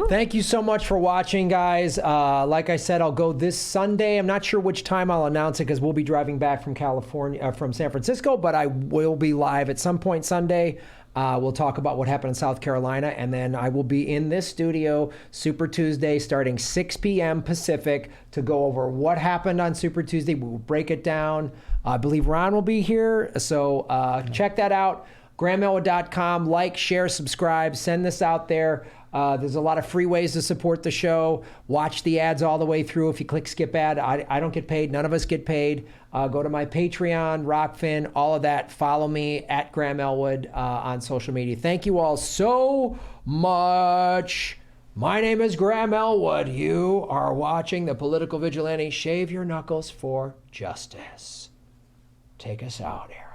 Thank you so much for watching, guys. Like I said, I'll go this Sunday. I'm not sure which time I'll announce it because we'll be driving back from from San Francisco, but I will be live at some point Sunday. We'll talk about what happened in South Carolina, and then I will be in this studio Super Tuesday starting 6 p.m. Pacific to go over what happened on Super Tuesday. We will break it down. I believe Ron will be here, so check that out. GrahamElwood.com. Like, share, subscribe. Send this out there. There's a lot of free ways to support the show. Watch the ads all the way through. If you click skip ad, I don't get paid. None of us get paid. Go to my Patreon, Rockfin, all of that. Follow me at Graham Elwood on social media. Thank you all so much. My name is Graham Elwood. You are watching The Political Vigilante. Shave your knuckles for justice. Take us out, Aaron.